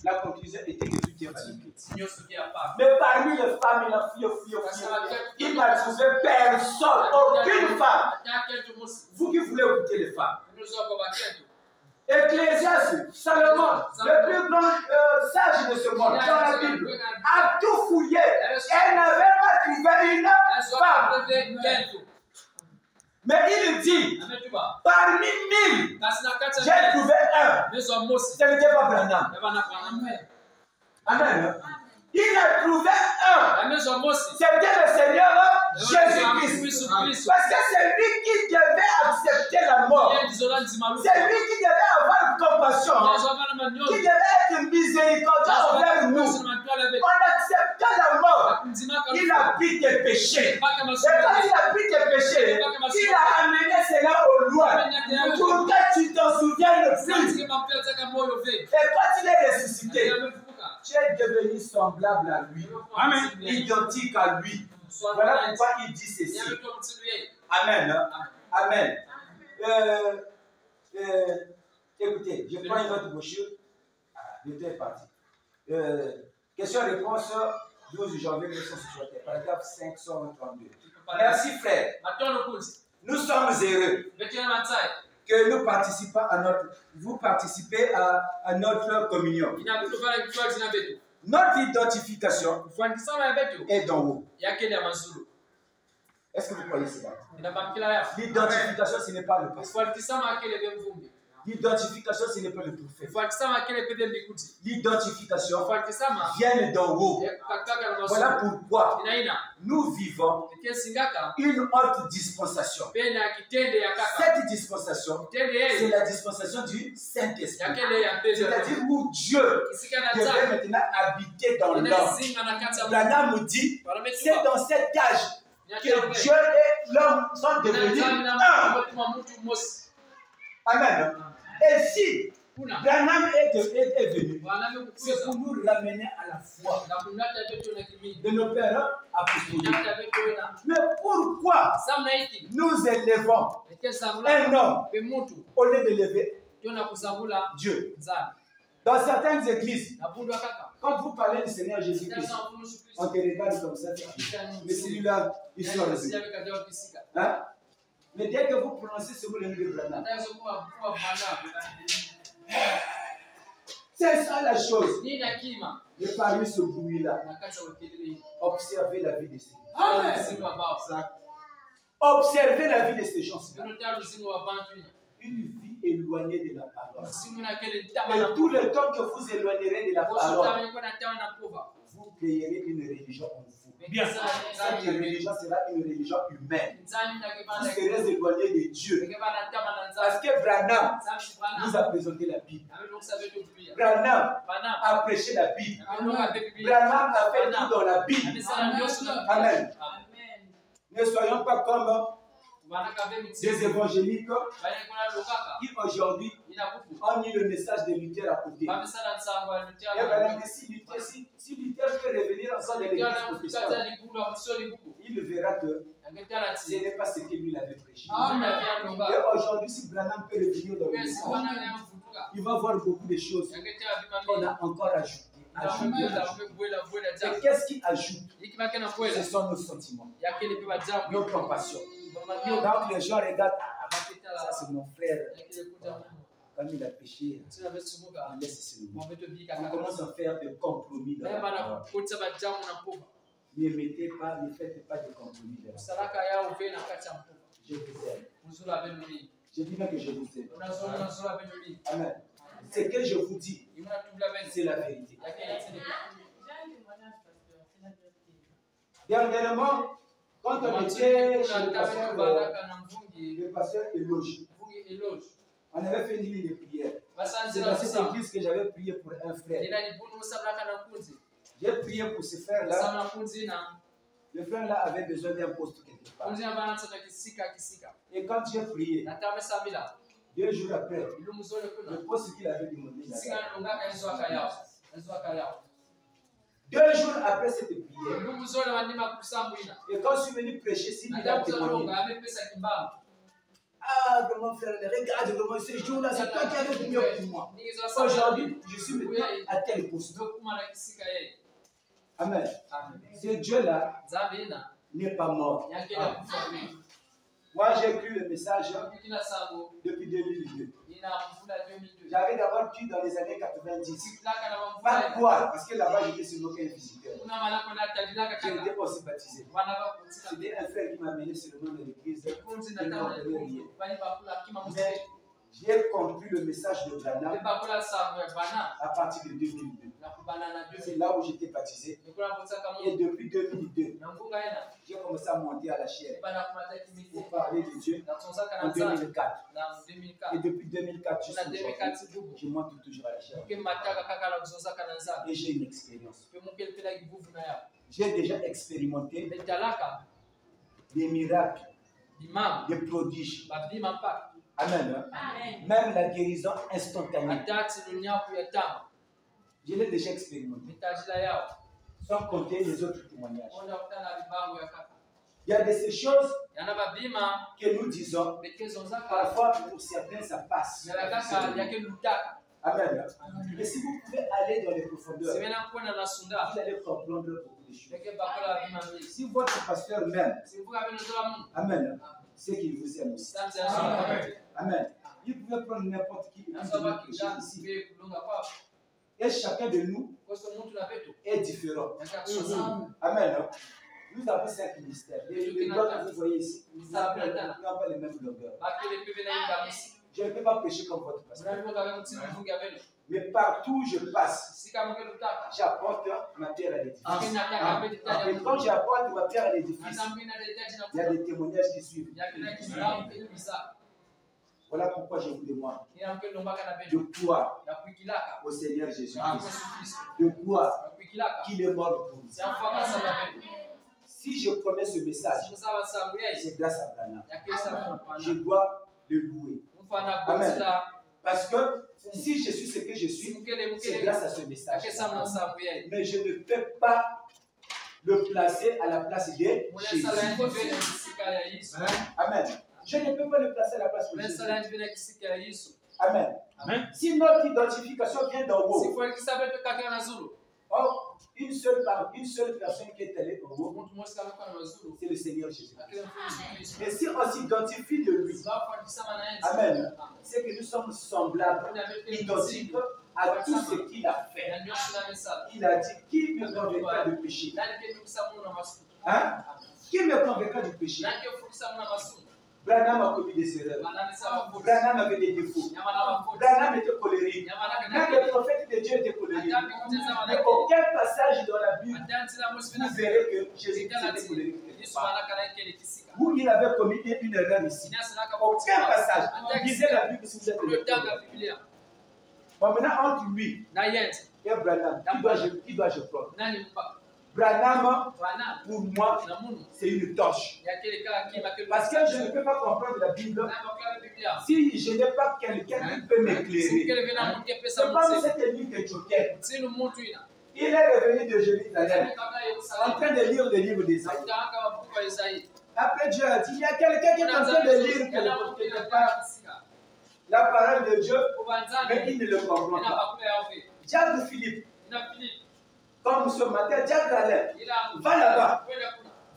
La conclusion était que tout est validé. Mais parmi les femmes, il a il n'a trouvé personne, aucune femme. Vous qui voulez écouter les femmes. Ecclésiaste, Salomon, le plus grand sage de ce monde, dans la Bible, a tout fouillé. Elle n'avait pas trouvé une femme. Mais il dit, parmi 1000, j'ai trouvé un. Ce n'était pas Branham. Amen. Il a trouvé un. C'était le Seigneur Jésus-Christ. Parce que c'est lui qui devait accepter la mort. C'est lui qui devait avoir compassion. Qui devait être miséricordieux envers nous. En acceptant la mort, il a pris tes péchés. Et quand il a pris tes péchés, il a amené cela au loin. Pour que tu t'en souviennes plus. Et quand il est ressuscité, tu es devenu semblable à lui. Amen. Identique à lui. Voilà pourquoi il dit ceci. Amen. Amen. Écoutez, je prends une autre brochure. Le temps est parti. Question-réponse 12 janvier 1961, paragraphe 532. Merci frère. Nous sommes heureux que nous participons à vous participez à notre communion. Notre identification est d'en haut. Est-ce que vous croyez cela? L'identification, ce n'est pas le pasteur. L'identification, ce n'est pas le prophète. L'identification vient d'en haut. Voilà pourquoi nous vivons une autre dispensation. Cette dispensation, c'est la dispensation du Saint-Esprit. C'est-à-dire où Dieu devrait maintenant habiter dans l'homme. Branham dit, c'est dans cette cage que Dieu et l'homme sont devenus un. Amen. Et si Branham est venu, c'est pour nous ramener à la foi de nos pères apostoliques. Mais pourquoi nous élevons un homme au lieu d'élever Dieu? Dans certaines églises, quand vous parlez du Seigneur Jésus-Christ, on te regarde comme ça. Mais celui-là, il sort de Dieu. Hein? Mais dès que vous prononcez ce mot, le nom de Branham, c'est ça la chose. De parmi ce bruit-là, observez la vie de ces gens. Observez la vie de ces gens. Une vie éloignée de la parole. Et tout le temps que vous éloignerez de la parole, vous créerez une religion en vous. Bien. Cette religion sera une religion humaine. Vous serez éloigné de Dieu. Parce que Branham nous a présenté la Bible. Branham a prêché la Bible. Branham a fait tout dans la Bible. Amen. Ne soyons pas comme des évangéliques qui aujourd'hui ont mis le message de Luther à côté. Si Luther peut revenir ensemble de l'église protestante, il verra que ce n'est pas ce que lui avait prêché. Et aujourd'hui, si Branham peut revenir dans le message, il va voir beaucoup de choses qu'on a encore ajoutées. Et qu'est-ce qui ajoute? Ce sont nos sentiments, nos compassions. Quand les gens regardent, ça c'est mon frère, comme il a péché, on laisse ce mot. On commence à faire des compromis dans la parole. Ne mettez pas, ne faites pas de compromis. Je vous aime. Je dis bien que je vous aime. Amen. Ce que je vous dis, c'est la vérité. Dernièrement, quand on était chez le pasteur Eloge, on avait fait une ligne de prière. C'est dans cette église que j'avais prié pour un frère. J'ai prié pour ce frère-là. Le frère-là avait besoin d'un poste quelque part. Et quand j'ai prié, 2 jours après, le poste qu'il avait demandé, 2 jours après cette prière, et quand je suis venu prêcher, s'il a témoigné, vraiment mon frère, regarde comment ce jour-là, c'est toi qui avais prié pour moi. Aujourd'hui, je suis maintenant à tel poste. Amen. Ce Dieu-là n'est pas mort. Moi, j'ai écrit le message depuis 2002. J'avais d'abord cru dans les années 90. Pourquoi? Parce que là-bas, j'étais sur aucun visiteur. Je n'étais pas aussi baptisé. C'était un frère qui m'a mené sur le nom de l'église. Mais j'ai compris le message de Branham à partir de 2002. C'est là où j'étais baptisé. Et depuis 2002, j'ai commencé à monter à la chair pour parler de Dieu en 2004. Et depuis 2004, je monte toujours à la chair. Et j'ai une expérience. J'ai déjà expérimenté des miracles, des prodiges. Amen. Même la guérison instantanée. Je l'ai déjà expérimenté. Sans compter les autres témoignages. Il y a de ces choses que nous disons, parfois pour certains ça passe. Amen. Mais si vous pouvez aller dans les profondeurs, vous allez comprendre beaucoup de choses. Si votre pasteur m'aime, amen, c'est qu'il vous aime aussi. Amen. Il pouvait prendre n'importe qui ici. Et chacun de nous est différent. Amen. Nous avons 5 ministères. Les blocs que vous voyez ici, nous n'avons pas les mêmes longueurs. Je ne peux pas prêcher comme votre pasteur. Mais partout où je passe, j'apporte ma pierre à l'édifice. Et quand j'apporte ma pierre à l'édifice, il y a des témoignages qui suivent. Voilà pourquoi je vous demande de croire au Seigneur Jésus-Christ, de croire qu'il est mort pour nous. Si je connais ce message, c'est grâce à Branham. Je dois le louer. Amen. Parce que si je suis ce que je suis, c'est grâce à ce message. Mais je ne peux pas le placer à la place de Jésus. Amen. Je ne peux pas le placer à la place de Jésus. Amen. Si notre identification vient d'en haut, une seule personne qui est allée en haut, c'est le Seigneur Jésus. Et si on s'identifie de lui, amen, c'est que nous sommes semblables, identiques à tout ce qu'il a fait. Il a dit, qui me convaincra du péché? Hein? Qui me convaincra du péché? Branham a commis des erreurs. Branham avait des défauts. Branham était colérique. Même le prophète de Dieu était colérique. Mais aucun passage dans la Bible, vous verrez que Jésus était colérique. Où il avait commis une erreur ici. Aucun passage. Lisez la Bible si vous êtes colérique. Bon, maintenant, entre lui et Branham, qui dois-je prendre? Branham, pour moi, c'est une torche. Parce que je ne peux pas comprendre la Bible si je n'ai pas quelqu'un qui peut m'éclairer. C'est comme cet ami de Joker. Il est revenu de Jérusalem en train de lire le livre d'Ésaïe. Après Dieu a dit, il y a quelqu'un qui est en train de lire quelque part la parole de Dieu, mais il ne le comprend pas. Diable Philippe. Comme ce matin, Diable Alain, va là-bas,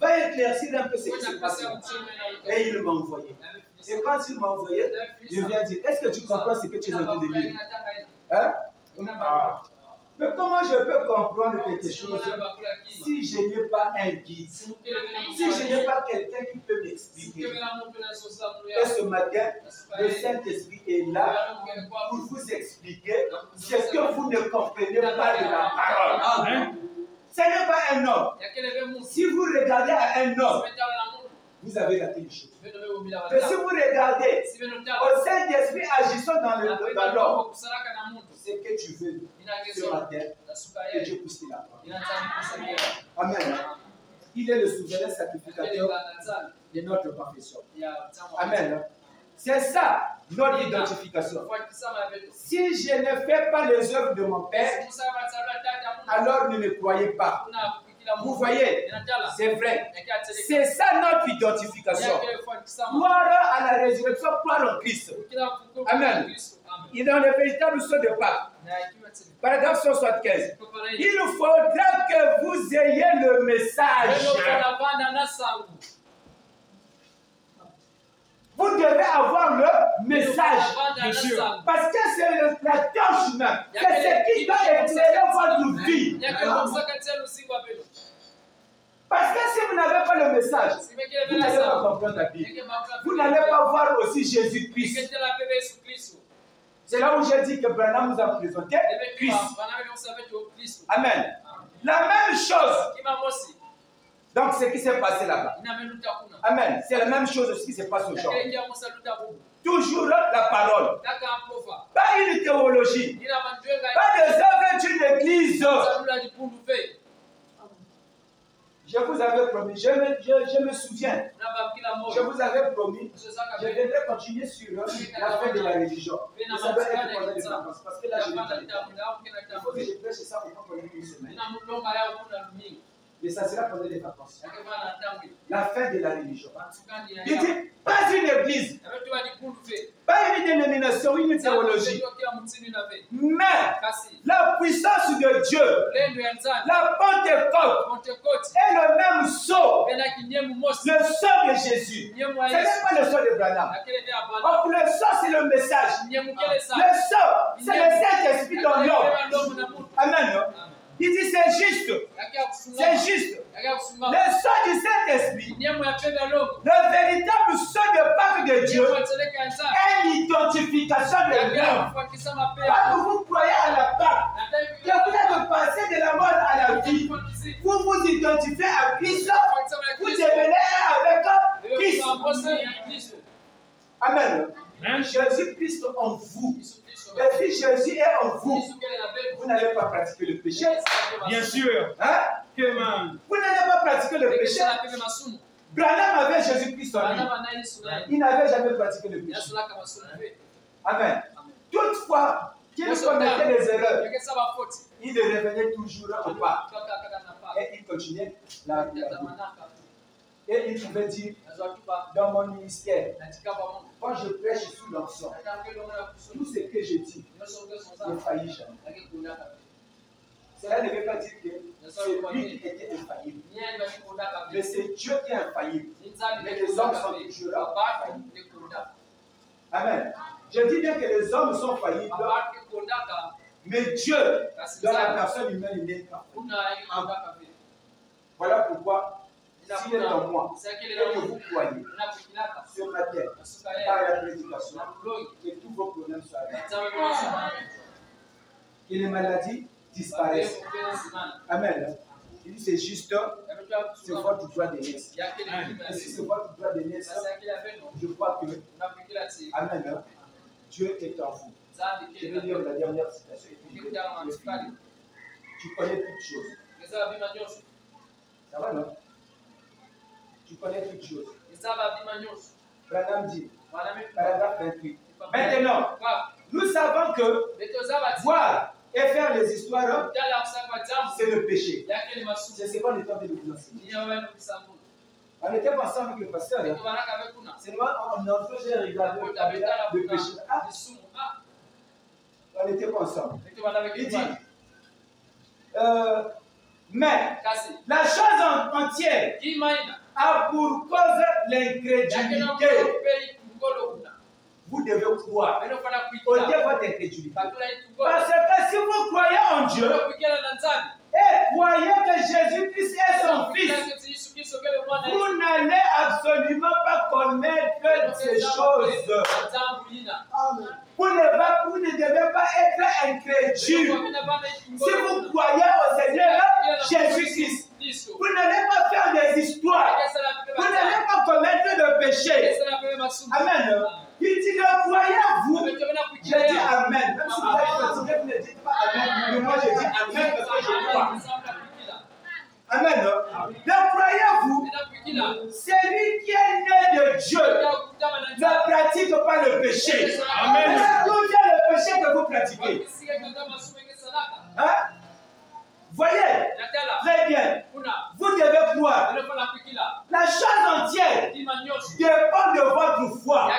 va éclaircir un peu ce qui s'est passé. Et il m'a envoyé. Et quand il m'a envoyé, je viens dire, est-ce que tu comprends ce que tu es en train de dire? Hein? Mais comment je peux comprendre quelque chose si je n'ai pas un guide, si je n'ai pas quelqu'un qui peut m'expliquer? Et ce matin, le Saint-Esprit est là pour vous expliquer ce que vous ne comprenez pas de la parole. Ce n'est pas un homme. Si vous regardez à un homme, vous avez raté une chose. Mais si vous regardez au Saint-Esprit agissant dans l'homme, ce que tu veux ce matin, que Dieu puisse te l'apprendre. Amen. Il est le souverain sacrificateur de notre confession. Amen. C'est ça notre identification. Si je ne fais pas les œuvres de mon Père, alors ne me croyez pas. Vous voyez, c'est vrai. C'est ça notre identification. Croire à la résurrection, croire en Christ. Amen. Il est dans le véritable saut de Pâques. Paragraphe 175. Il faudra que vous ayez le message. Vous devez avoir le message. Bien sûr. Parce que c'est la tâche humaine. C'est ce qui doit éclairer votre vie. Parce que si vous n'avez pas le message, vous n'allez pas comprendre la Bible. Vous n'allez pas voir aussi Jésus-Christ. C'est là où j'ai dit que Branham nous a présenté Christ. Amen. La même chose. Donc, ce qui s'est passé là-bas. Amen. C'est la même chose qui se passe aujourd'hui. Toujours la parole. Pas une théologie. Pas des œuvres d'une église. Je vous avais promis, je me souviens, je vous avais promis, je devrais continuer sur la fin de la religion. Ça doit être pendant les vacances, parce que là, je vais il faut que je prêche ça pendant une semaine. Et ça sera pendant les vacances. La fin de la religion. Il dit, pas une église, pas une dénomination, une théologie, mais la puissance de Dieu, la Pentecôte est le même sceau, le sceau de Jésus. Ce n'est pas le sceau de Branham. Donc le sceau, c'est le message. Le sceau, c'est le Saint-Esprit dans l'homme. Amen. Il dit c'est juste. C'est juste. Le sceau du Saint-Esprit, le véritable sceau de Pâques de Dieu, est l'identification de l'homme. Quand vous croyez à la Pâque, que vous êtes passé de la mort à la vie, vous vous identifiez à Christ, vous devenez avec Christ. Amen. Jésus-Christ en vous. Et si Jésus est en vous, vous n'allez pas pratiquer le péché. Bien sûr. Hein? Vous n'allez pas pratiquer le péché. Branham avait Jésus-Christ en lui. Il n'avait jamais pratiqué le péché. Amen. Toutefois, qu'il commettait des erreurs, il revenait toujours au pas. Et il continuait la vie. Et il pouvait dire, dans mon ministère, quand je prêche sous l'onction, tout ce que je dis ne faillit jamais. Cela ne veut pas dire que c'est lui qui était infaillible. Mais c'est Dieu qui est infaillible. Mais les hommes sont toujours faillibles. Amen. Je dis bien que les hommes sont faillibles. Mais Dieu, dans la personne humaine, il n'est pas. Voilà pourquoi, s'il est en moi, et que vous croyez sur la terre, par la prédication, que tous vos problèmes soient réglés. Que les maladies disparaissent. Amen. Il dit c'est juste, c'est votre droit de naissance. Et si c'est votre droit de naissance, je crois que, amen, Dieu est en vous. Je vais lire la dernière citation. Tu connais toutes choses. Ça va, non? Tu connais toutes choses. Branham dit, paragraphe 28. Maintenant, nous savons que voir et faire les histoires, c'est le péché. C'est ce qu'on est en train de vous enseigner. On était pas ensemble avec le pasteur. C'est moi, on faisait regarder le péché. On n'était pas ensemble. Il dit, mais la chose entière a pour cause l'incrédulité. Vous devez croire. Ôtez votre incrédulité. Parce que si vous croyez en Dieu et croyez que Jésus-Christ est son Fils, vous n'allez absolument pas commettre ces choses. Vous ne devez pas être incrédule. Si vous croyez au Seigneur Jésus-Christ, vous n'allez pas faire des histoires. Vous n'allez pas commettre de péché. Amen. Il dit de croyez à vous. Je dis Amen. Même si vous êtes fatigué, vous ne dites pas Amen. Mais moi je dis Amen parce que je crois. Amen. De croyez à vous. Celui qui est né de Dieu ne pratique pas le péché. Amen. D'où vient le péché que vous pratiquez? Hein? Voyez, très bien. Vous devez croire. La chose entière dépend de votre foi.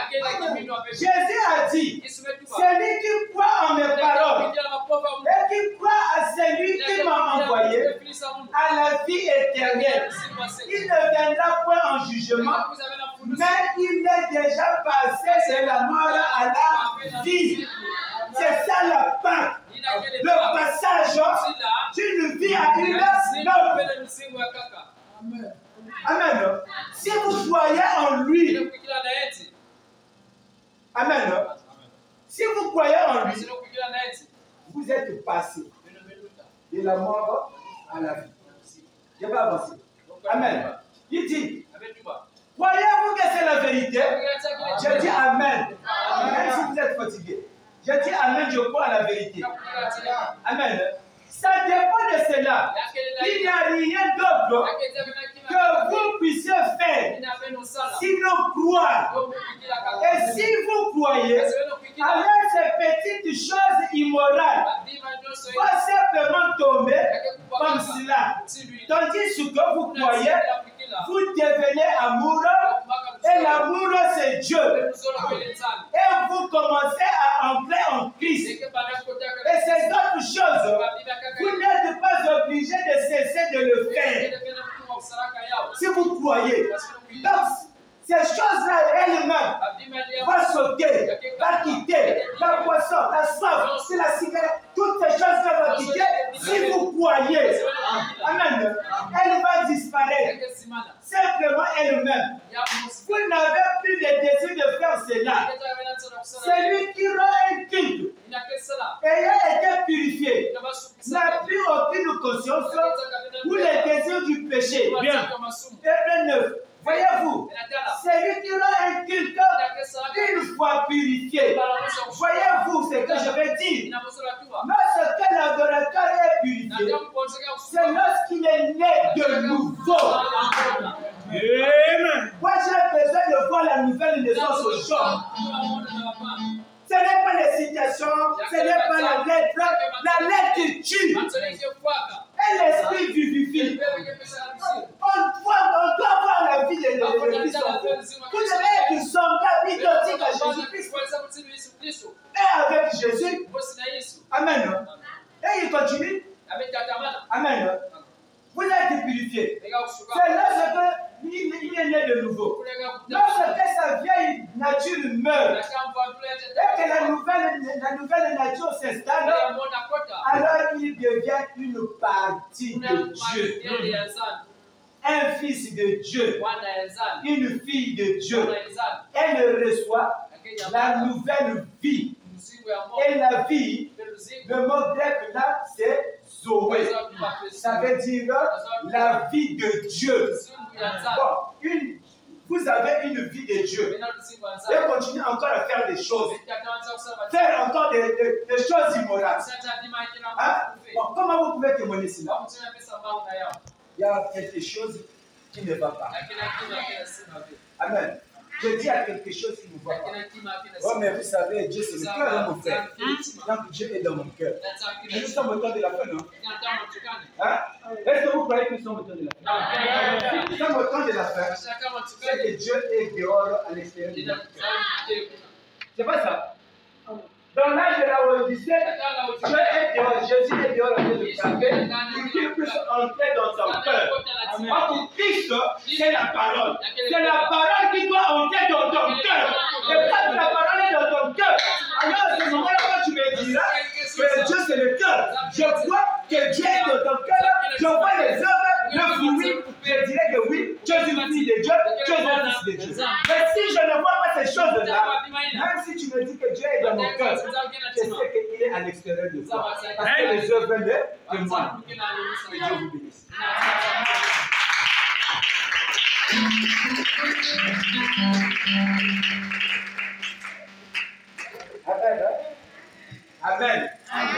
Jésus a dit, celui qui croit en mes paroles et qui croit à celui qui m'a envoyé à la vie éternelle, il ne viendra point en jugement, mais il est déjà passé de la mort à la vie. C'est ça la Pâque. Le passage d'une vie à une autre. Amen. Si vous croyez en lui, amen. Si vous croyez en lui, vous êtes passé de la mort à la vie. Je vais avancer. Amen. Il dit, croyez-vous que c'est la vérité? Je dis amen. Même si vous êtes fatigué. Je dis amen, je crois à la vérité. Amen. Ça dépend de cela. Il n'y a rien d'autre que vous puissiez faire, sinon croire. Et si vous croyez, alors ces petites choses immorales vont simplement tomber comme cela. Tandis que vous croyez, vous devenez amoureux, et l'amour c'est Dieu. Et vous commencez à entrer en Christ. Et ces autres choses, vous n'êtes pas obligé de cesser de le faire. Si vous croyez. Donc, ces choses-là elles-mêmes vont sauter, vont quitter la boisson, la soif, la cigarette, toutes ces choses-là vont quitter si vous croyez. Amen. Elles vont disparaître. Simplement elles-mêmes. Vous n'avez plus le désir de faire cela. Celui qui rend un culte, ayant été purifié, n'a plus aucune conscience ou le désir du péché. Bien. Hébreux 9. Voyez-vous, celui qui rend un culte une fois purifié. Voyez-vous ce que je vais dire. Lorsque l'adorateur est purifié, c'est lorsqu'il est né de nouveau. Amen. Moi, j'ai besoin de voir la nouvelle naissance aux gens. Ce n'est pas les citations, ce n'est pas la lettre. La lettre tue. Et l'esprit vivifie. On doit voir la vie de l'Église. Vous devez être semblable, identique à Jésus-Christ. Et avec Jésus. Amen. Et il continue. Amen. Vous êtes purifié. C'est lorsque il est né de nouveau. Lorsque sa vieille nature meurt et que la nouvelle nature s'installe, alors il devient une partie de Dieu. Un fils de Dieu, une fille de Dieu. Elle reçoit la nouvelle vie. Et la vie, le mot grec là, c'est Zoé. Ça veut dire la vie de Dieu. Bon, vous avez une vie de Dieu. Et continuez encore à faire des choses. Faire encore des choses immorales. Hein? Bon, comment vous pouvez témoigner cela? Il y a quelque chose qui ne va pas. Amen. Je dis à quelque chose qui ne va pas. Oh, mais vous savez, Dieu c'est le cœur, mon frère. Donc Dieu est dans mon cœur. Mais nous sommes au temps de la fin, non? Hein? Est-ce que vous croyez que nous sommes au temps de la fin? Nous sommes au temps de la fin. C'est que Dieu est dehors à l'extérieur de notre cœur. C'est pas ça? Dans l'âge de la Odyssée, Dieu est dehors, Jésus est dehors à l'extérieur pour qu'il puisse entrer dans son cœur. Parce que Christ, c'est la parole. C'est la parole qui doit entrer dans ton cœur. Et quand la parole est dans ton cœur, alors à ce moment-là, quand tu me diras que Dieu c'est le cœur, je vois que Dieu est dans ton cœur, je vois les œuvres, le fruit, je dirais que oui, tu es une fille de Dieu, tu es un fils de Dieu. Mais si je ne vois pas ces choses-là, même si tu me dis que Dieu est dans mon cœur, je sais qu'il est à l'extérieur de toi. Parce que les œuvres le témoignent. Que Dieu vous bénisse. Amen. Amen.